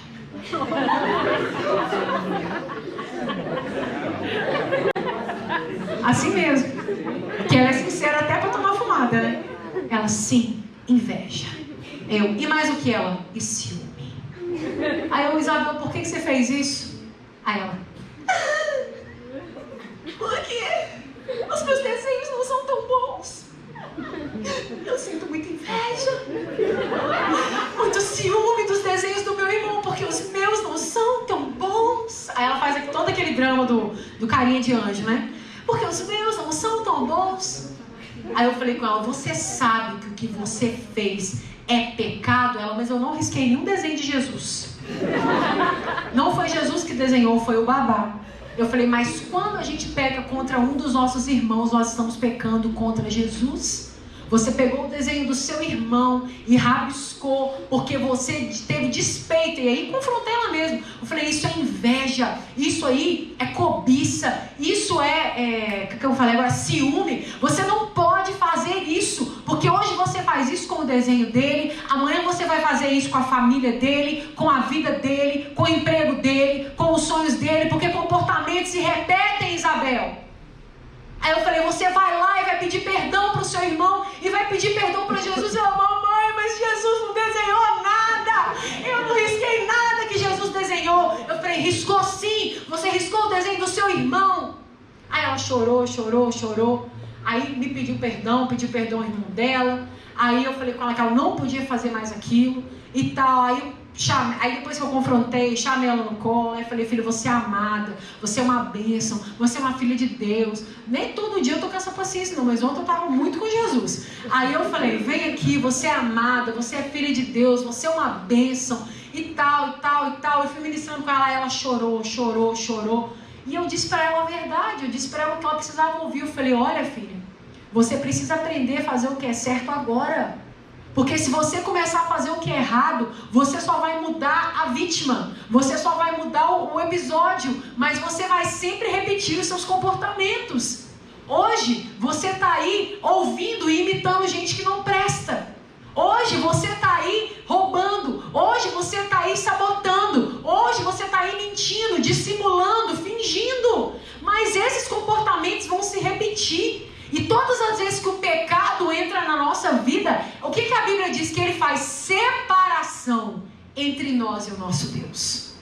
Speaker 1: Assim mesmo. Que ela é sincera até pra tomar fumada, né? Ela: sim, inveja. Eu: e mais o que ela? E ciúme. Aí eu: Isabel, por que você fez isso? Aí ela: porque os meus desenhos não são tão bons. Eu sinto muita inveja, muito ciúme dos desenhos do meu irmão, porque os meus não são tão bons. Aí ela faz todo aquele drama do carinha de anjo, né? Porque os meus não são tão bons. Aí eu falei com ela: você sabe que o que você fez é pecado? Ela: mas eu não risquei nenhum desenho de Jesus. Não foi Jesus que desenhou, foi o babá. Eu falei: mas quando a gente peca contra um dos nossos irmãos, nós estamos pecando contra Jesus? Você pegou o desenho do seu irmão e rabiscou porque você teve despeito. E aí confrontei ela mesmo. Eu falei: isso é inveja, isso aí é cobiça, isso o que eu falei agora? Ciúme. Você não pode fazer isso, porque hoje você faz isso com o desenho dele, amanhã você vai fazer isso com a família dele, com a vida dele, com o emprego dele, com os sonhos dele, porque comportamentos se repetem, Isabel. Aí eu falei: você vai lá e vai pedir perdão para o seu irmão e vai pedir perdão para Jesus. Ela: mamãe, mas Jesus não desenhou nada. Eu não risquei nada que Jesus desenhou. Eu falei: riscou sim. Você riscou o desenho do seu irmão. Aí ela chorou. Aí me pediu perdão ao irmão dela. Aí eu falei com ela que ela não podia fazer mais aquilo e tal. Aí depois que eu confrontei, chamei ela no colo, aí falei: filha, você é amada, você é uma bênção, você é uma filha de Deus. Nem todo dia eu tô com essa paciência não, mas ontem eu tava muito com Jesus. Aí eu falei: vem aqui, você é amada, você é filha de Deus, você é uma bênção, e tal. Eu fui ministrando com ela, ela chorou. E eu disse pra ela a verdade, eu disse pra ela o que ela precisava ouvir. Eu falei: olha, filha, você precisa aprender a fazer o que é certo agora. Porque se você começar a fazer o que é errado, você só vai mudar a vítima, você só vai mudar o episódio, mas você vai sempre repetir os seus comportamentos. Hoje, você está aí ouvindo e imitando gente que não presta. Hoje, você está aí roubando. Hoje, você está aí sabotando. Hoje, você está aí mentindo, dissimulando, fingindo. Mas esses comportamentos vão se repetir. E todas as vezes que o pecado entra na nossa vida, o que a Bíblia diz? Que ele faz separação entre nós e o nosso Deus.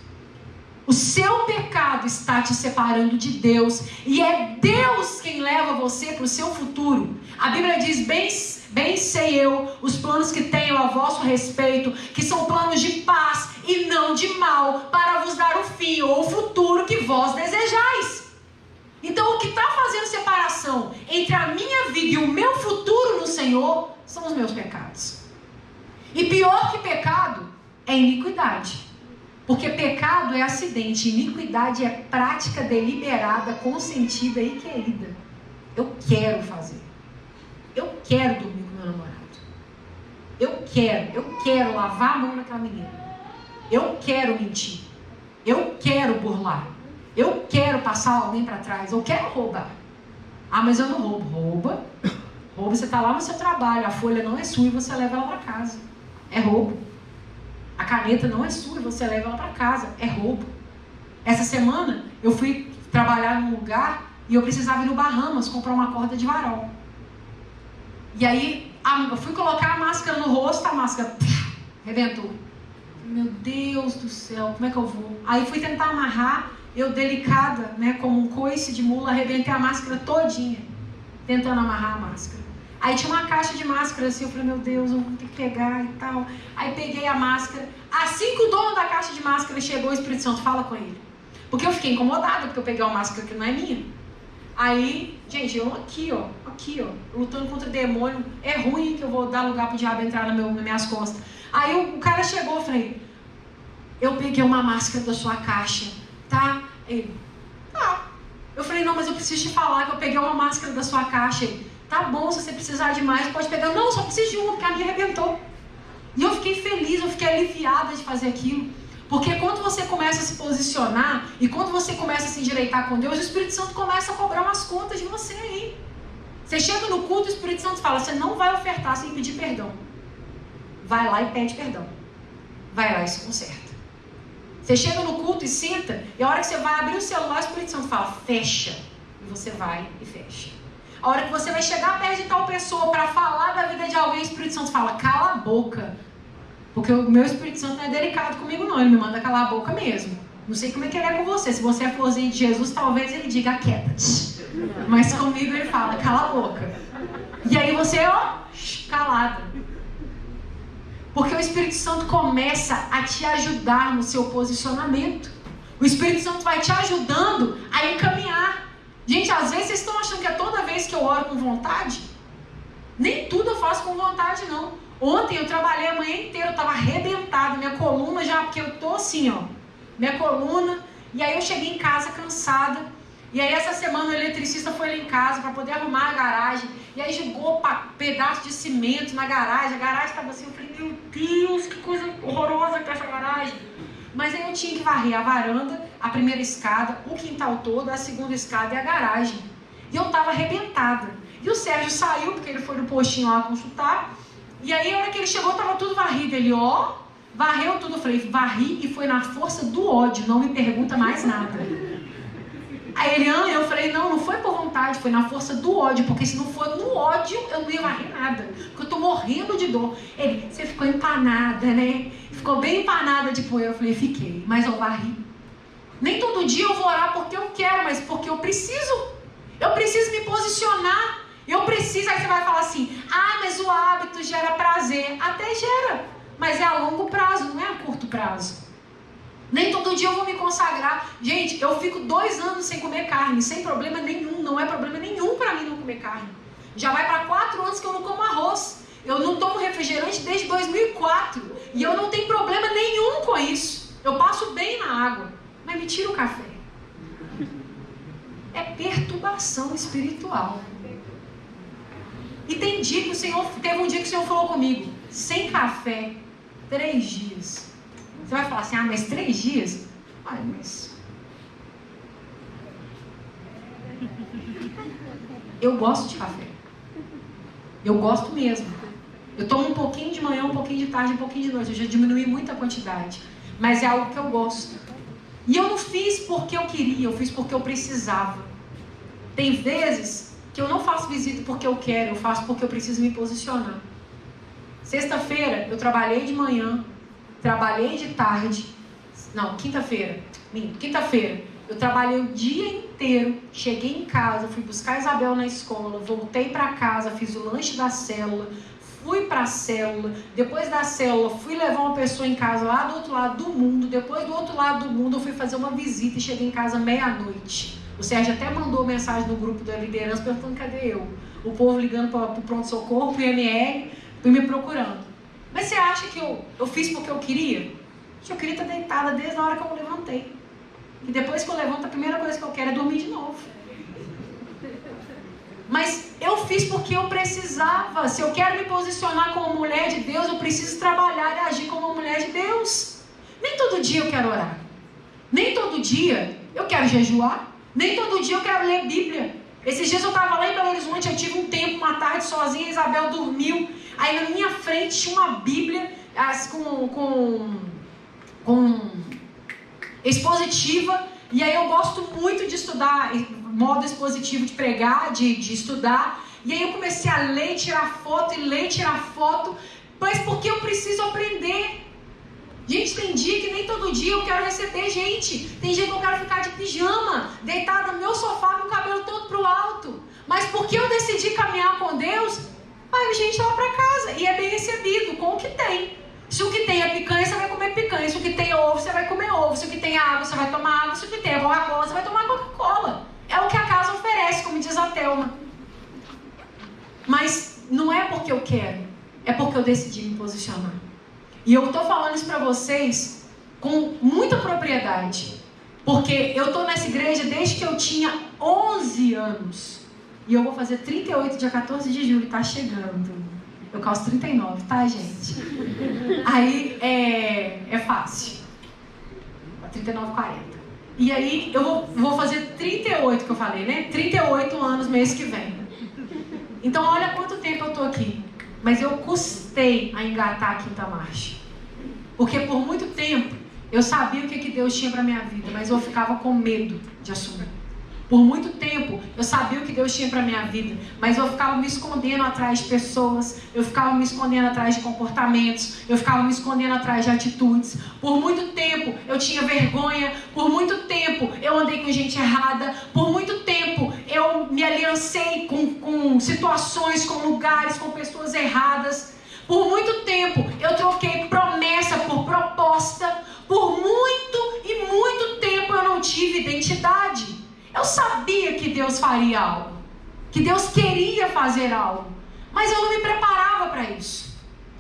Speaker 1: O seu pecado está te separando de Deus. E é Deus quem leva você para o seu futuro. A Bíblia diz: bem sei eu os planos que tenho a vosso respeito, que são planos de paz e não de mal, para vos dar o fim ou o futuro que vós desejais. Então o que está fazendo separação entre a minha vida e o meu futuro no Senhor são os meus pecados. E pior que pecado é iniquidade. Porque pecado é acidente, iniquidade é prática deliberada, consentida e querida. Eu quero fazer. Eu quero dormir com meu namorado. Eu quero lavar a mão naquela menina. Eu quero mentir. Eu quero burlar. Eu quero passar alguém para trás. Eu quero roubar. Ah, mas eu não roubo. Rouba, você está lá no seu trabalho. A folha não é sua e você leva ela para casa. É roubo. A caneta não é sua e você leva ela para casa. É roubo. Essa semana eu fui trabalhar num lugar e eu precisava ir no Bahamas comprar uma corda de varal. E aí eu fui colocar a máscara no rosto, a máscara rebentou. Meu Deus do céu, como é que eu vou? Aí fui tentar amarrar. Eu, delicada, né, como um coice de mula, arrebentei a máscara todinha, tentando amarrar a máscara. Aí tinha uma caixa de máscara assim, eu falei: meu Deus, eu vou ter que pegar e tal. Aí peguei a máscara. Assim que o dono da caixa de máscara chegou, o Espírito Santo: fala com ele. Porque eu fiquei incomodada, porque eu peguei uma máscara que não é minha. Aí, gente, eu aqui, ó, lutando contra o demônio. É ruim que eu vou dar lugar pro diabo entrar nas minhas costas. Aí o cara chegou, eu falei, eu peguei uma máscara da sua caixa, tá? Ele, tá. Eu falei, não, mas eu preciso te falar que eu peguei uma máscara da sua caixa. Ele, tá bom, se você precisar de mais, pode pegar. Não, só preciso de uma, porque a minha arrebentou. E eu fiquei feliz, eu fiquei aliviada de fazer aquilo. Porque quando você começa a se posicionar e quando você começa a se endireitar com Deus, o Espírito Santo começa a cobrar umas contas de você aí. Você chega no culto, o Espírito Santo fala, você não vai ofertar sem pedir perdão. Vai lá e pede perdão. Vai lá e se conserta. Você chega no culto e senta, e a hora que você vai abrir o celular, o Espírito Santo fala, fecha. E você vai e fecha. A hora que você vai chegar perto de tal pessoa para falar da vida de alguém, o Espírito Santo fala, cala a boca. Porque o meu Espírito Santo não é delicado comigo não, ele me manda calar a boca mesmo. Não sei como é que ele é com você. Se você é florzinha de Jesus, talvez ele diga quieta-te. Mas comigo ele fala, cala a boca. E aí você, ó, calada. Porque o Espírito Santo começa a te ajudar no seu posicionamento. O Espírito Santo vai te ajudando a encaminhar. Gente, às vezes vocês estão achando que é toda vez que eu oro com vontade? Nem tudo eu faço com vontade, não. Ontem eu trabalhei a manhã inteira, eu estava arrebentada, minha coluna já, porque eu tô assim, ó, minha coluna, e aí eu cheguei em casa cansada, e aí essa semana o eletricista foi lá em casa para poder arrumar a garagem, e aí jogou pedaço de cimento na garagem, a garagem estava assim, eu falei, meu Deus, que coisa horrorosa que é essa garagem. Mas aí eu tinha que varrer a varanda, a primeira escada, o quintal todo, a segunda escada e a garagem, e eu estava arrebentada. E o Sérgio saiu, porque ele foi no postinho lá consultar. E aí, a hora que ele chegou, estava tudo varrido. Ele, ó, varreu tudo. Eu falei, varri e foi na força do ódio. Não me pergunta mais nada. Aí ele, eu falei, não foi por vontade, foi na força do ódio. Porque se não for no ódio, eu não ia varrer nada. Porque eu tô morrendo de dor. Ele, você ficou empanada, né? Ficou bem empanada de poeira. Eu falei, fiquei, mas eu varri. Nem todo dia eu vou orar porque eu quero, mas porque eu preciso. Eu preciso me posicionar. Eu preciso, aí você vai falar assim, mas o hábito gera prazer. Até gera, mas é a longo prazo, não é a curto prazo. Nem todo dia eu vou me consagrar. Gente, eu fico 2 anos sem comer carne, sem problema nenhum. Não é problema nenhum pra mim não comer carne. Já vai pra 4 anos que eu não como arroz. Eu não tomo refrigerante desde 2004. E eu não tenho problema nenhum com isso. Eu passo bem na água, mas me tira o café. É perturbação espiritual. E tem dia que o Senhor, teve um dia que o Senhor falou comigo, sem café, 3 dias. Você vai falar assim, mas 3 dias? Mas... eu gosto de café. Eu gosto mesmo. Eu tomo um pouquinho de manhã, um pouquinho de tarde, um pouquinho de noite. Eu já diminui muito a quantidade. Mas é algo que eu gosto. E eu não fiz porque eu queria, eu fiz porque eu precisava. Tem vezes que eu não faço visita porque eu quero, eu faço porque eu preciso me posicionar. Sexta-feira eu trabalhei de manhã, trabalhei de tarde. Não, quinta-feira eu trabalhei o dia inteiro, cheguei em casa, fui buscar a Isabel na escola, voltei para casa, fiz o lanche da célula, fui para a célula, depois da célula fui levar uma pessoa em casa lá do outro lado do mundo, depois do outro lado do mundo eu fui fazer uma visita e cheguei em casa meia-noite. O Sérgio até mandou mensagem no grupo da liderança perguntando cadê eu. O povo ligando para o pronto-socorro, para o IML, e me procurando. Mas você acha que eu fiz porque eu queria? Eu queria estar deitada desde a hora que eu me levantei. E depois que eu levanto, a primeira coisa que eu quero é dormir de novo. Mas eu fiz porque eu precisava. Se eu quero me posicionar como mulher de Deus, eu preciso trabalhar e agir como uma mulher de Deus. Nem todo dia eu quero orar. Nem todo dia eu quero jejuar. Nem todo dia eu quero ler Bíblia. Esses dias eu estava lá em Belo Horizonte, eu tive um tempo, uma tarde sozinha, a Isabel dormiu. Aí na minha frente tinha uma Bíblia com expositiva. E aí eu gosto muito de estudar, modo expositivo de pregar, de estudar. E aí eu comecei a ler, tirar foto, mas porque eu preciso aprender. Gente, tem dia que nem todo dia eu quero receber gente. Tem dia que eu quero ficar de pijama, deitada no meu sofá com o cabelo todo pro alto. Mas porque eu decidi caminhar com Deus, vai a gente lá pra casa. E é bem recebido com o que tem. Se o que tem é picanha, você vai comer picanha. Se o que tem é ovo, você vai comer ovo. Se o que tem é água, você vai tomar água. Se o que tem é Coca-Cola, você vai tomar Coca-Cola. É o que a casa oferece. a Thelma. Mas não é porque eu quero, é porque eu decidi me posicionar. E eu estou falando isso para vocês com muita propriedade. Porque eu estou nessa igreja desde que eu tinha 11 anos. E eu vou fazer 38 dia 14 de julho, tá chegando. Eu calço 39, tá, gente? Aí é fácil. 39, 40. E aí eu vou fazer 38, que eu falei, né? 38 anos mês que vem. Então olha quanto tempo eu tô aqui. Mas eu custei a engatar a quinta marcha. Porque por muito tempo eu sabia o que Deus tinha para minha vida, mas eu ficava com medo de assumir. Por muito tempo eu sabia o que Deus tinha para minha vida, mas eu ficava me escondendo atrás de pessoas, eu ficava me escondendo atrás de comportamentos, eu ficava me escondendo atrás de atitudes. Por muito tempo eu tinha vergonha, por muito tempo eu andei com gente errada, por muito tempo eu me aliancei com situações, com lugares, com pessoas erradas. Por muito tempo eu troquei promessa por proposta. Por muito tempo eu não tive identidade. Eu sabia que Deus faria algo, que Deus queria fazer algo, mas eu não me preparava para isso.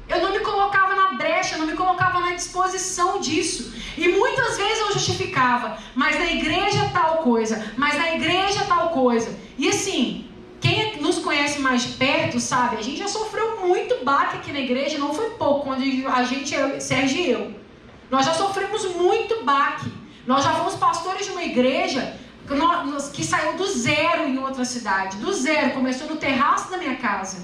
Speaker 1: Eu não me colocava na brecha, eu não me colocava na disposição disso. E muitas vezes eu justificava, mas na igreja tal coisa, mas na igreja tal coisa. E assim, quem nos conhece mais de perto sabe, a gente já sofreu muito baque aqui na igreja, não foi pouco, quando a gente, Sérgio e eu. Nós já sofremos muito baque. Nós já fomos pastores de uma igreja que saiu do zero em outra cidade. Do zero, começou no terraço da minha casa.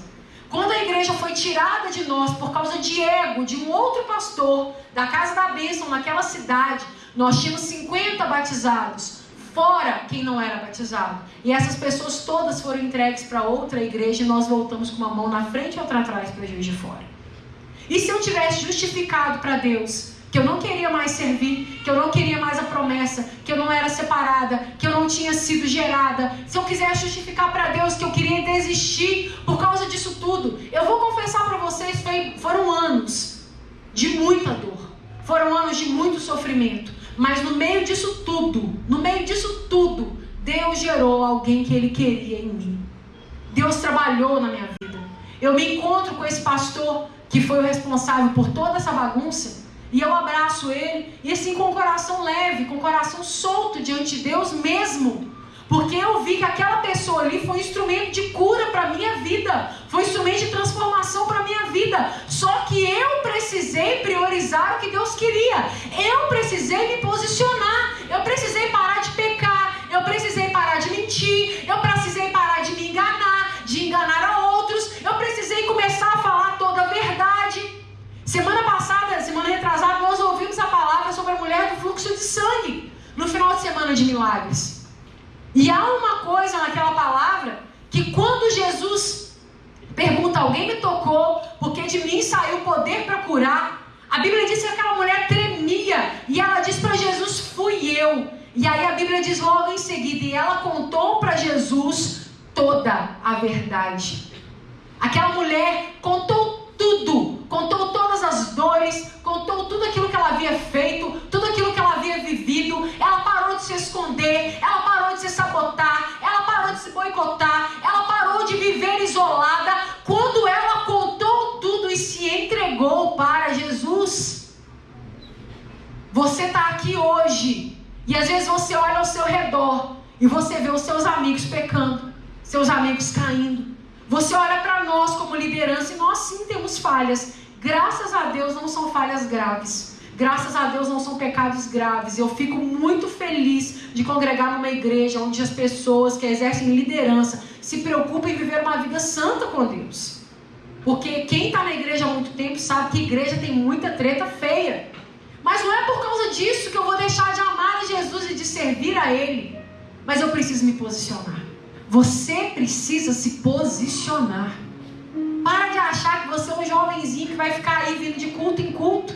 Speaker 1: Quando a igreja foi tirada de nós por causa de ego de um outro pastor da Casa da Bênção naquela cidade, nós tínhamos 50 batizados, fora quem não era batizado. E essas pessoas todas foram entregues para outra igreja e nós voltamos com uma mão na frente e outra atrás para Juiz de Fora. E se eu tivesse justificado para Deus que eu não queria mais servir, que eu não queria mais a promessa, que eu não era separada, que eu não tinha sido gerada, se eu quisesse justificar para Deus que eu queria desistir por causa disso tudo, eu vou confessar para vocês, foram anos de muita dor, foram anos de muito sofrimento, mas no meio disso tudo, Deus gerou alguém que Ele queria em mim. Deus trabalhou na minha vida. Eu me encontro com esse pastor que foi o responsável por toda essa bagunça, e eu abraço ele, e assim com o coração leve, com o coração solto diante de Deus mesmo. Porque eu vi que aquela pessoa ali foi um instrumento de cura para a minha vida. Foi um instrumento de transformação para a minha vida. Só que eu precisei priorizar o que Deus queria. Eu precisei me posicionar. Eu precisei parar de pecar. Eu precisei parar de mentir. Eu precisei parar de me enganar, de enganar a outros. Eu precisei começar a falar toda a verdade. Semana retrasada, nós ouvimos a palavra sobre a mulher do fluxo de sangue, no final de semana de milagres. E há uma coisa naquela palavra, que quando Jesus pergunta, alguém me tocou, porque de mim saiu poder para curar, a Bíblia diz que aquela mulher tremia, e ela diz para Jesus, fui eu. E aí a Bíblia diz logo em seguida, e ela contou para Jesus toda a verdade. Aquela mulher contou tudo, contou todas as dores, contou tudo aquilo que ela havia feito, tudo aquilo que ela havia vivido. Ela parou de se esconder, ela parou de se sabotar, ela parou de se boicotar, ela parou de viver isolada, quando ela contou tudo e se entregou para Jesus. Você está aqui hoje, e às vezes você olha ao seu redor, e você vê os seus amigos pecando, seus amigos caindo. Você olha para nós como liderança e nós sim temos falhas. Graças a Deus não são falhas graves. Graças a Deus não são pecados graves. Eu fico muito feliz de congregar numa igreja onde as pessoas que exercem liderança se preocupam em viver uma vida santa com Deus. Porque quem está na igreja há muito tempo sabe que igreja tem muita treta feia. Mas não é por causa disso que eu vou deixar de amar a Jesus e de servir a Ele. Mas eu preciso me posicionar. Você precisa se posicionar. Para de achar que você é um jovenzinho que vai ficar aí vindo de culto em culto.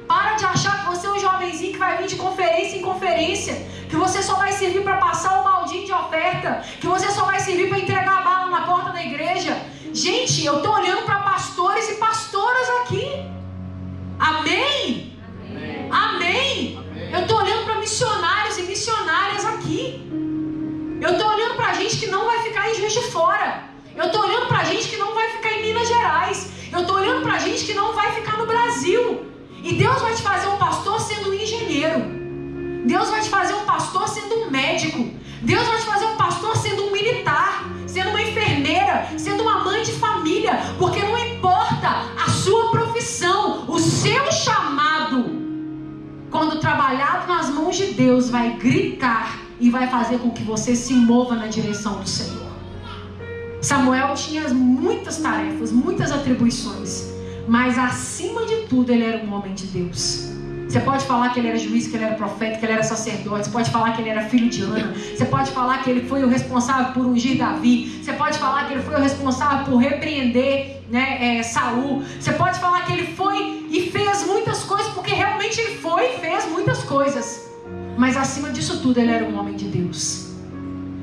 Speaker 1: Para de achar que você é um jovenzinho que vai vir de conferência em conferência. Que você só vai servir para passar o baldinho de oferta. Que você só vai servir para entregar a bala na porta da igreja. Gente, eu estou olhando para pastores e pastoras aqui. Amém? Amém. Amém. Amém. Eu estou olhando para missionários e missionárias aqui. Eu estou olhando para gente que não vai ficar Juiz de Fora. Eu estou olhando para gente que não vai ficar em Minas Gerais. Eu estou olhando para gente que não vai ficar no Brasil. E Deus vai te fazer um pastor sendo um engenheiro. Deus vai te fazer um pastor sendo um médico. Deus vai te fazer um pastor sendo um militar, sendo uma enfermeira, sendo uma mãe de família. Porque não importa a sua profissão, o seu chamado, quando trabalhado nas mãos de Deus, vai gritar e vai fazer com que você se mova na direção do Senhor. Samuel tinha muitas tarefas, muitas atribuições, mas acima de tudo ele era um homem de Deus. Você pode falar que ele era juiz, que ele era profeta, que ele era sacerdote. Você pode falar que ele era filho de Ana. Você pode falar que ele foi o responsável por ungir Davi. Você pode falar que ele foi o responsável por repreender, Saul. Você pode falar que ele foi e fez muitas coisas, porque realmente ele foi e fez muitas coisas. Mas acima disso tudo ele era um homem de Deus.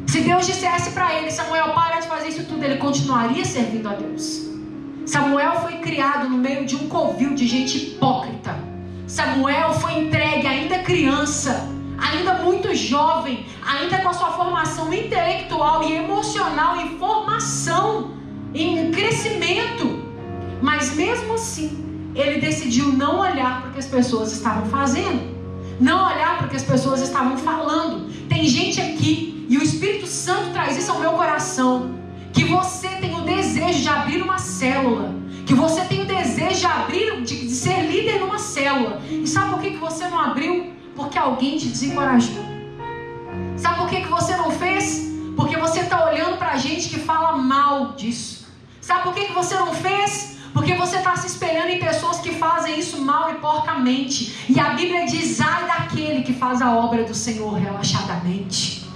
Speaker 1: Se Deus dissesse para ele: Samuel, para de fazer isso tudo, ele continuaria servindo a Deus. Samuel foi criado no meio de um covil de gente hipócrita. Samuel foi entregue ainda criança, ainda muito jovem, ainda com a sua formação intelectual e emocional, em formação, em crescimento. Mas mesmo assim, ele decidiu não olhar para o que as pessoas estavam fazendo, não olhar para o que as pessoas estavam falando. Tem gente aqui, e o Espírito Santo traz isso ao meu coração, que você tem o desejo de abrir uma célula, que você tem o desejo de abrir, de ser líder numa célula. E sabe por que você não abriu? Porque alguém te desencorajou. Sabe por que você não fez? Porque você está olhando para gente que fala mal disso. Sabe por que você não fez? Porque você está se espelhando em pessoas que fazem isso mal e porcamente. E a Bíblia diz: ai daquele que faz a obra do Senhor relaxadamente.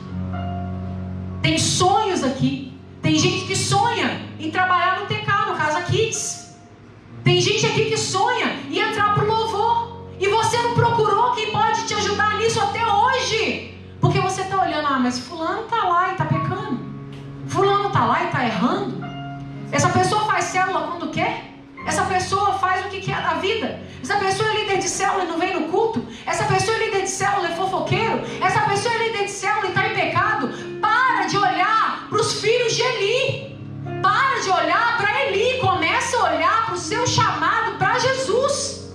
Speaker 1: Tem sonhos aqui. Tem gente que sonha em trabalhar no TK, no Casa Kids. Tem gente aqui que sonha em entrar pro louvor. E você não procurou quem pode te ajudar nisso até hoje. Porque você está olhando: ah, mas fulano está lá e está pecando. Fulano está lá e está errando. Essa pessoa faz célula quando quer. Essa pessoa faz o que quer da vida. Essa pessoa é líder de célula e não vem no culto. Essa pessoa é líder de célula e é fofoqueiro. Essa pessoa é líder de célula e está em pecado. Para de olhar para os filhos de Eli. Para de olhar para Eli. Começa a olhar para o seu chamado, para Jesus.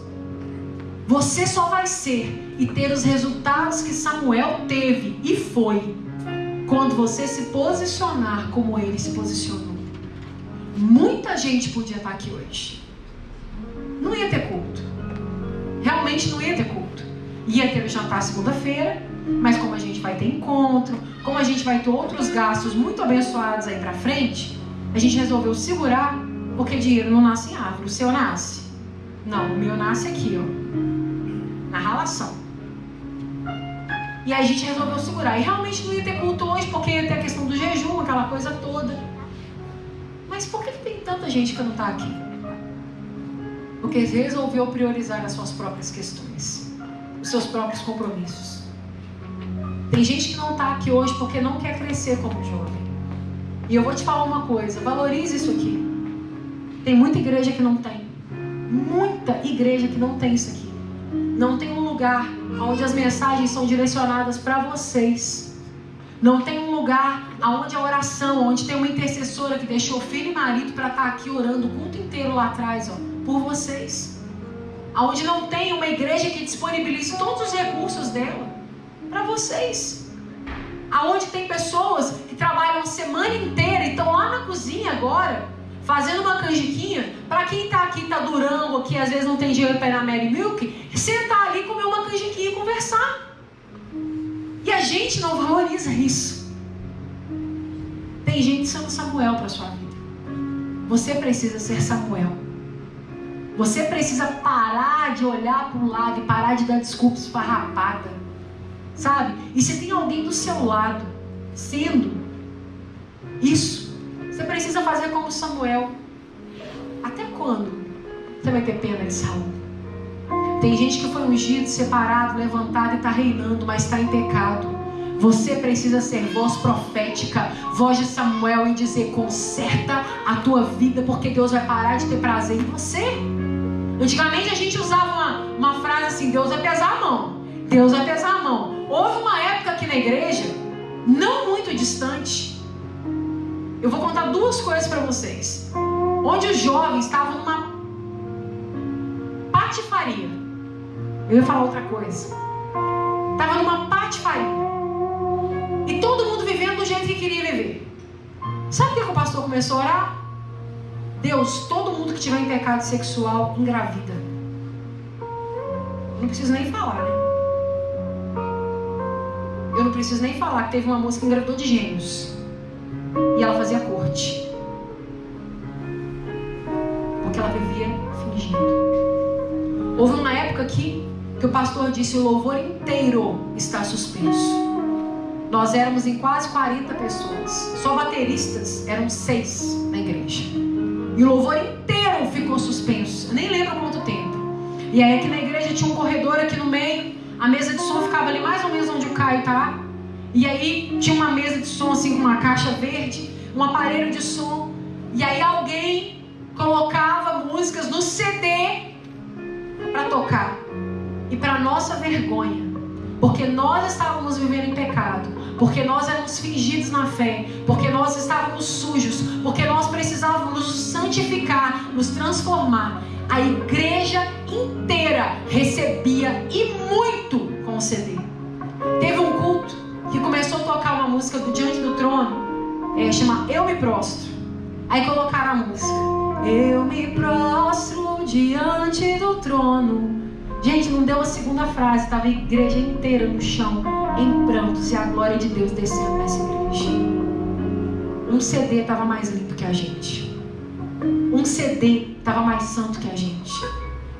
Speaker 1: Você só vai ser e ter os resultados que Samuel teve e foi quando você se posicionar como ele se posicionou. Muita gente podia estar aqui hoje. Não ia ter culto. Realmente não ia ter culto. Ia ter o jantar segunda-feira, mas como a gente vai ter encontro, como a gente vai ter outros gastos muito abençoados aí pra frente, a gente resolveu segurar, porque dinheiro não nasce em árvore. O seu nasce? Não, o meu nasce aqui, ó, na ralação. E aí a gente resolveu segurar. E realmente não ia ter culto hoje, porque ia ter a questão do jejum, aquela coisa toda. Mas por que tem tanta gente que não está aqui? Porque resolveu priorizar as suas próprias questões, os seus próprios compromissos. Tem gente que não está aqui hoje porque não quer crescer como jovem. E eu vou te falar uma coisa: valorize isso aqui. Tem muita igreja que não tem. Muita igreja que não tem isso aqui. Não tem um lugar onde as mensagens são direcionadas para vocês. Não tem um lugar onde a oração, onde tem uma intercessora que deixou filho e marido para estar aqui orando o culto inteiro lá atrás, ó, por vocês. Onde não tem uma igreja que disponibilize todos os recursos dela para vocês. Aonde tem pessoas que trabalham a semana inteira e estão lá na cozinha agora, fazendo uma canjiquinha, para quem está aqui, está Durango, que às vezes não tem dinheiro para ir na Mary Milk, sentar ali, comer uma canjiquinha e conversar. E a gente não valoriza isso. Tem gente sendo Samuel para a sua vida. Você precisa ser Samuel. Você precisa parar de olhar para o lado e parar de dar desculpas esfarrapada. Sabe? E se tem alguém do seu lado sendo isso, você precisa fazer como Samuel. Até quando você vai ter pena de Saul? Tem gente que foi ungido, separado, levantado e está reinando, mas está em pecado. Você precisa ser voz profética, voz de Samuel, e dizer: conserta a tua vida, porque Deus vai parar de ter prazer em você. Antigamente a gente usava uma frase assim: Deus vai pesar a mão. Deus vai pesar a mão. Houve uma época aqui na igreja, não muito distante, eu vou contar duas coisas para vocês. Onde os jovens estavam numa patifaria. Eu ia falar outra coisa. Estava numa patifaria. E todo mundo vivendo do jeito que queria viver. Sabe o que o pastor começou a orar? Deus, todo mundo que tiver em pecado sexual, engravida. Não preciso nem falar, né? Eu não preciso nem falar que teve uma moça que engravidou de gêmeos. E ela fazia corte. Porque ela vivia fingindo. Houve uma época aqui que o pastor disse: o louvor inteiro está suspenso. Nós éramos em quase 40 pessoas. Só bateristas eram 6 na igreja. E o louvor inteiro ficou suspenso. Eu nem lembro quanto tempo. E aí aqui na igreja tinha um corredor aqui no meio. A mesa de som ficava ali mais ou menos onde o Caio tá. E aí tinha uma mesa de som assim com uma caixa verde, um aparelho de som. E aí alguém colocava músicas no CD para tocar. E para nossa vergonha, porque nós estávamos vivendo em pecado, porque nós éramos fingidos na fé, porque nós estávamos sujos, porque nós precisávamos nos santificar, nos transformar, a igreja inteira recebia, e muito, com o CD. Teve um culto que começou a tocar uma música do Diante do Trono, chama Eu Me Prostro. Aí colocaram a música Eu me prostro diante do trono. Gente, não deu a segunda frase, estava a igreja inteira no chão, em prantos, e a glória de Deus descendo nessa igreja. Um CD estava mais limpo que a gente. Um CD estava mais santo que a gente.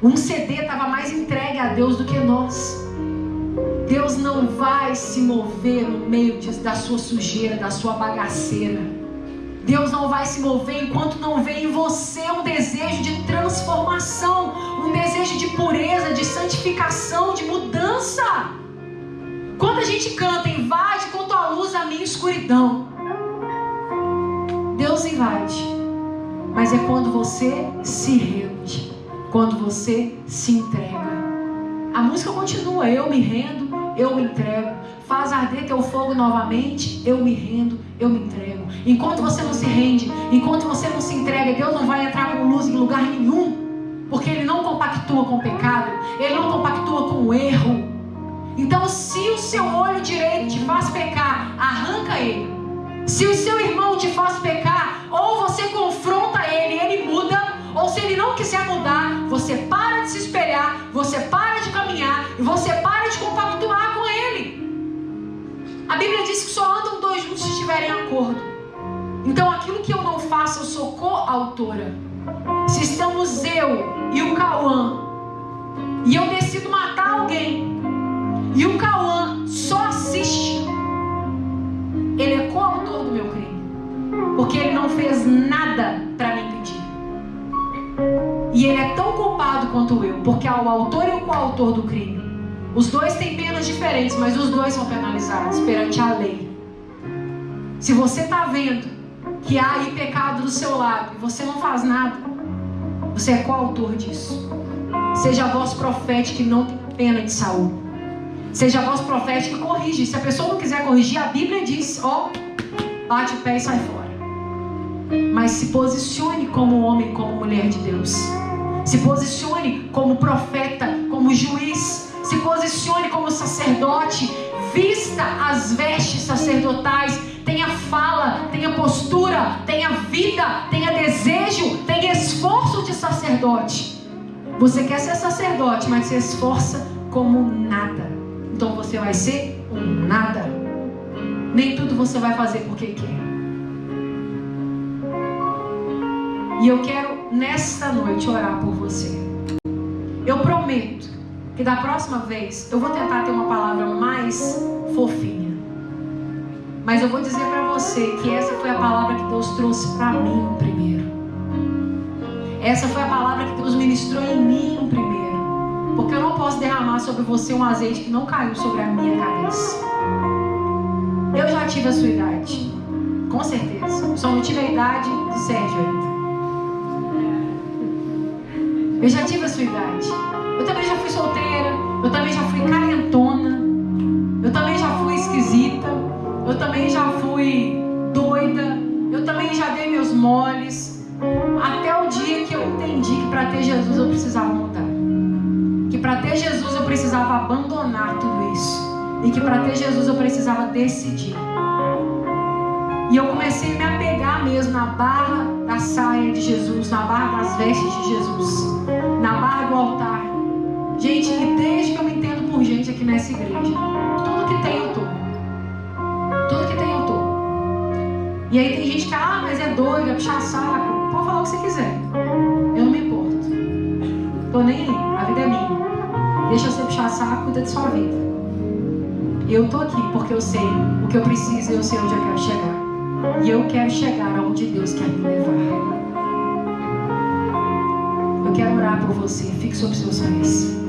Speaker 1: Um CD estava mais entregue a Deus do que nós. Deus não vai se mover no meio da sua sujeira, da sua bagaceira. Deus não vai se mover enquanto não vê em você um desejo de transformação, um desejo de pureza, de santificação, de mudança. Quando a gente canta, invade com tua luz a minha escuridão, Deus invade. Mas é quando você se rende, quando você se entrega. A música continua: eu me rendo, eu me entrego. Faz arder teu fogo novamente, eu me rendo, eu me entrego. Enquanto você não se rende, enquanto você não se entrega, Deus não vai entrar com luz em lugar nenhum, porque Ele não compactua com o pecado, Ele não compactua com o erro. Então, se o seu olho direito te faz pecar, arranca ele. Se o seu irmão te faz pecar, ou você confronta ele e ele muda, ou se ele não quiser mudar, você para de se espelhar, você para de caminhar e você para de compactuar com ele. A Bíblia diz que só andam 2 juntos se estiverem em acordo. Então aquilo que eu não faço, eu sou coautora. Se estamos eu e o Cauã, e eu decido matar alguém, e o Cauã só assiste, ele é coautor do meu crime, porque ele não fez nada para me impedir. E ele é tão culpado quanto eu, porque é o autor e o coautor do crime. Os dois têm penas diferentes, mas os dois são penalizados perante a lei. Se você está vendo que há aí pecado do seu lado e você não faz nada, você é coautor disso. Seja a voz profética e não tem pena de Saul. Seja a voz profética e corrige. Se a pessoa não quiser corrigir, a Bíblia diz: bate o pé e sai fora. Mas se posicione como homem, como mulher de Deus. Se posicione como profeta, como juiz. Se posicione como sacerdote. Vista as vestes sacerdotais. Tenha fala, tenha postura, tenha vida, tenha desejo, tenha esforço de sacerdote. Você quer ser sacerdote, mas se esforça como nada. Então você vai ser um nada. Nem tudo você vai fazer porque quer. E eu quero nesta noite orar por você. Eu prometo que da próxima vez eu vou tentar ter uma palavra mais fofinha. Mas eu vou dizer para você que essa foi a palavra que Deus trouxe para mim primeiro. Essa foi a palavra que Deus ministrou em mim primeiro. Porque eu não posso derramar sobre você um azeite que não caiu sobre a minha cabeça. Eu já tive a sua idade, com certeza. Só não tive a idade do Sérgio ainda. Eu já tive a sua idade. Eu também já fui solteira. Eu também já fui carentona. Eu também já fui esquisita. Eu também já fui doida. Eu também já precisava mudar. Que para ter Jesus eu precisava abandonar tudo isso. E que para ter Jesus eu precisava decidir. E eu comecei a me apegar mesmo na barra da saia de Jesus, na barra das vestes de Jesus, na barra do altar. Gente, e desde que eu me entendo por gente aqui nessa igreja, tudo que tem eu tô. Tudo que tem eu tô. E aí tem gente que, mas é doido, é puxar saco. Pode falar o que você quiser. Eu não me importo. Tô nem aí, a vida é minha. Deixa você puxar saco, cuida de sua vida. Eu tô aqui porque eu sei o que eu preciso e eu sei onde eu quero chegar. E eu quero chegar aonde Deus quer me levar. Eu quero orar por você. Fique sobre seus pés.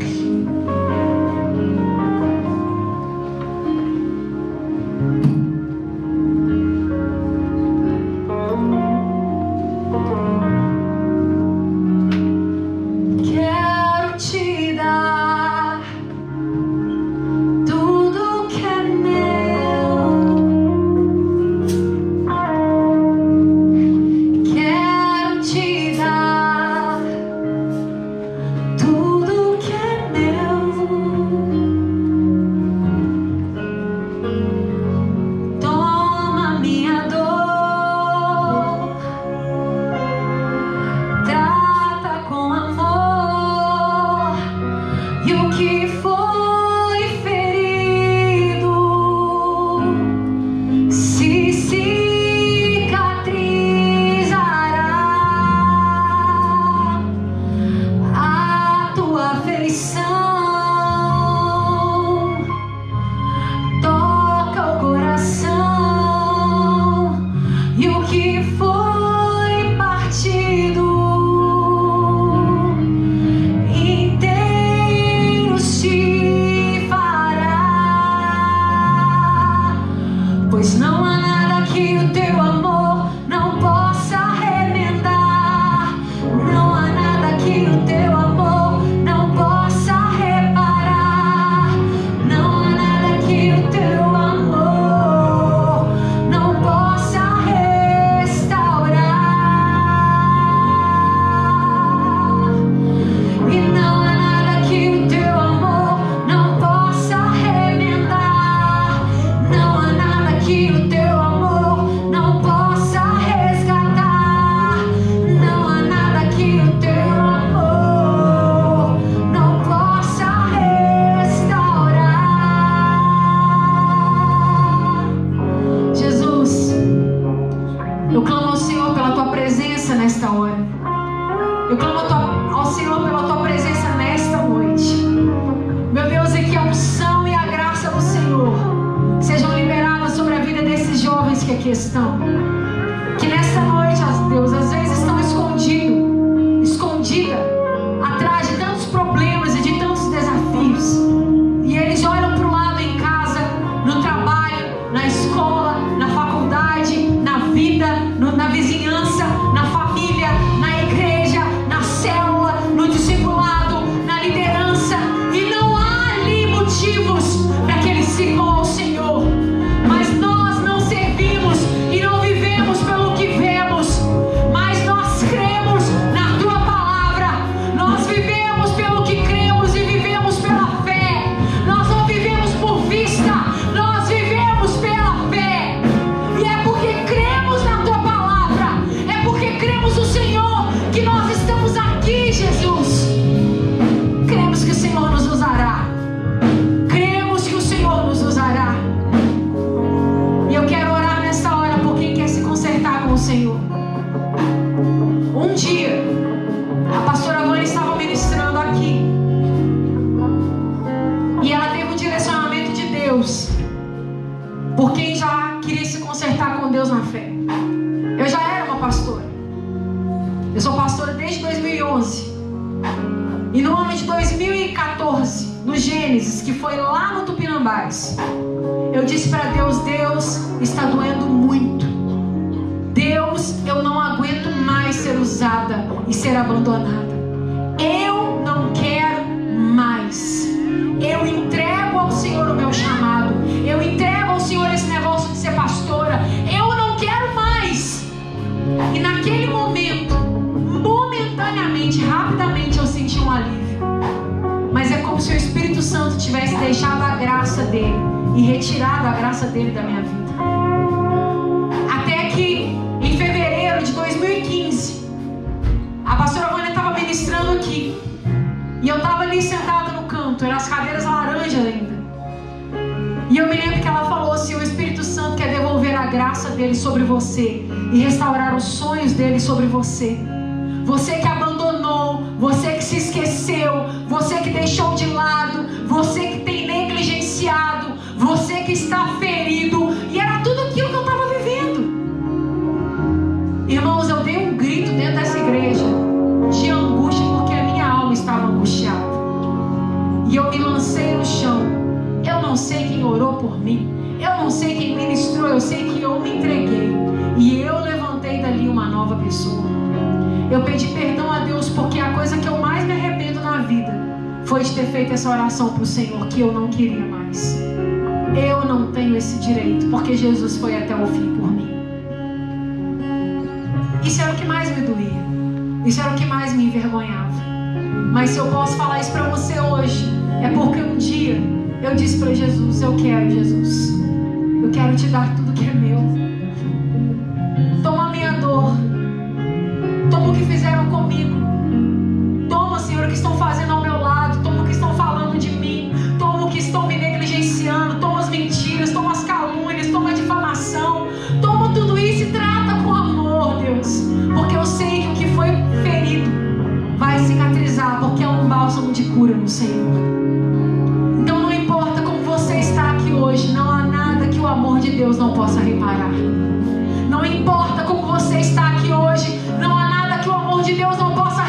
Speaker 1: Eu disse para Deus: Deus, está doendo muito. Deus, eu não aguento mais ser usada e ser abandonada. Eu não quero mais. Eu entrego ao Senhor o meu chamado. Eu entrego ao Senhor esse negócio de ser pastora. Eu não quero mais. E naquele momento, momentaneamente, rapidamente, eu senti se o Espírito Santo tivesse deixado a graça dele e retirado a graça dele da minha vida. Até que em fevereiro de 2015, a pastora Vânia estava ministrando aqui e eu estava ali sentada no canto, eram as cadeiras laranja ainda. E eu me lembro que ela falou assim: o Espírito Santo quer devolver a graça dele sobre você e restaurar os sonhos dele sobre você. Você que abandonou, você que se esqueceu, você que deixou de lado, você que tem negligenciado, você que está ferido. E era tudo aquilo que eu estava vivendo. Irmãos, eu dei um grito dentro dessa igreja de angústia, porque a minha alma estava angustiada. E eu me lancei no chão. Eu não sei quem orou por mim, eu não sei quem ministrou, eu sei que eu me entreguei. E eu levantei dali uma nova pessoa. Eu pedi perdão a Deus, porque a coisa que eu mais me arrependo na vida foi de ter feito essa oração para o Senhor, que eu não queria mais. Eu não tenho esse direito, porque Jesus foi até o fim por mim. Isso era o que mais me doía, isso era o que mais me envergonhava. Mas se eu posso falar isso para você hoje, é porque um dia eu disse para Jesus: eu quero, Jesus, eu quero te dar tudo que é meu. Toma a minha dor, toma o que fizeram comigo, toma, Senhor, o que estão fazendo ao meu lado, toma o que estão falando de mim, toma o que estão me negligenciando, toma as mentiras, toma as calúnias, toma a difamação, toma tudo isso e trata com amor, Deus, porque eu sei que o que foi ferido vai cicatrizar, porque é um bálsamo de cura no Senhor. Então não importa como você está aqui hoje, não há nada que o amor de Deus não possa reparar. Não importa como você está aqui hoje, não há nada que o amor de Deus não possa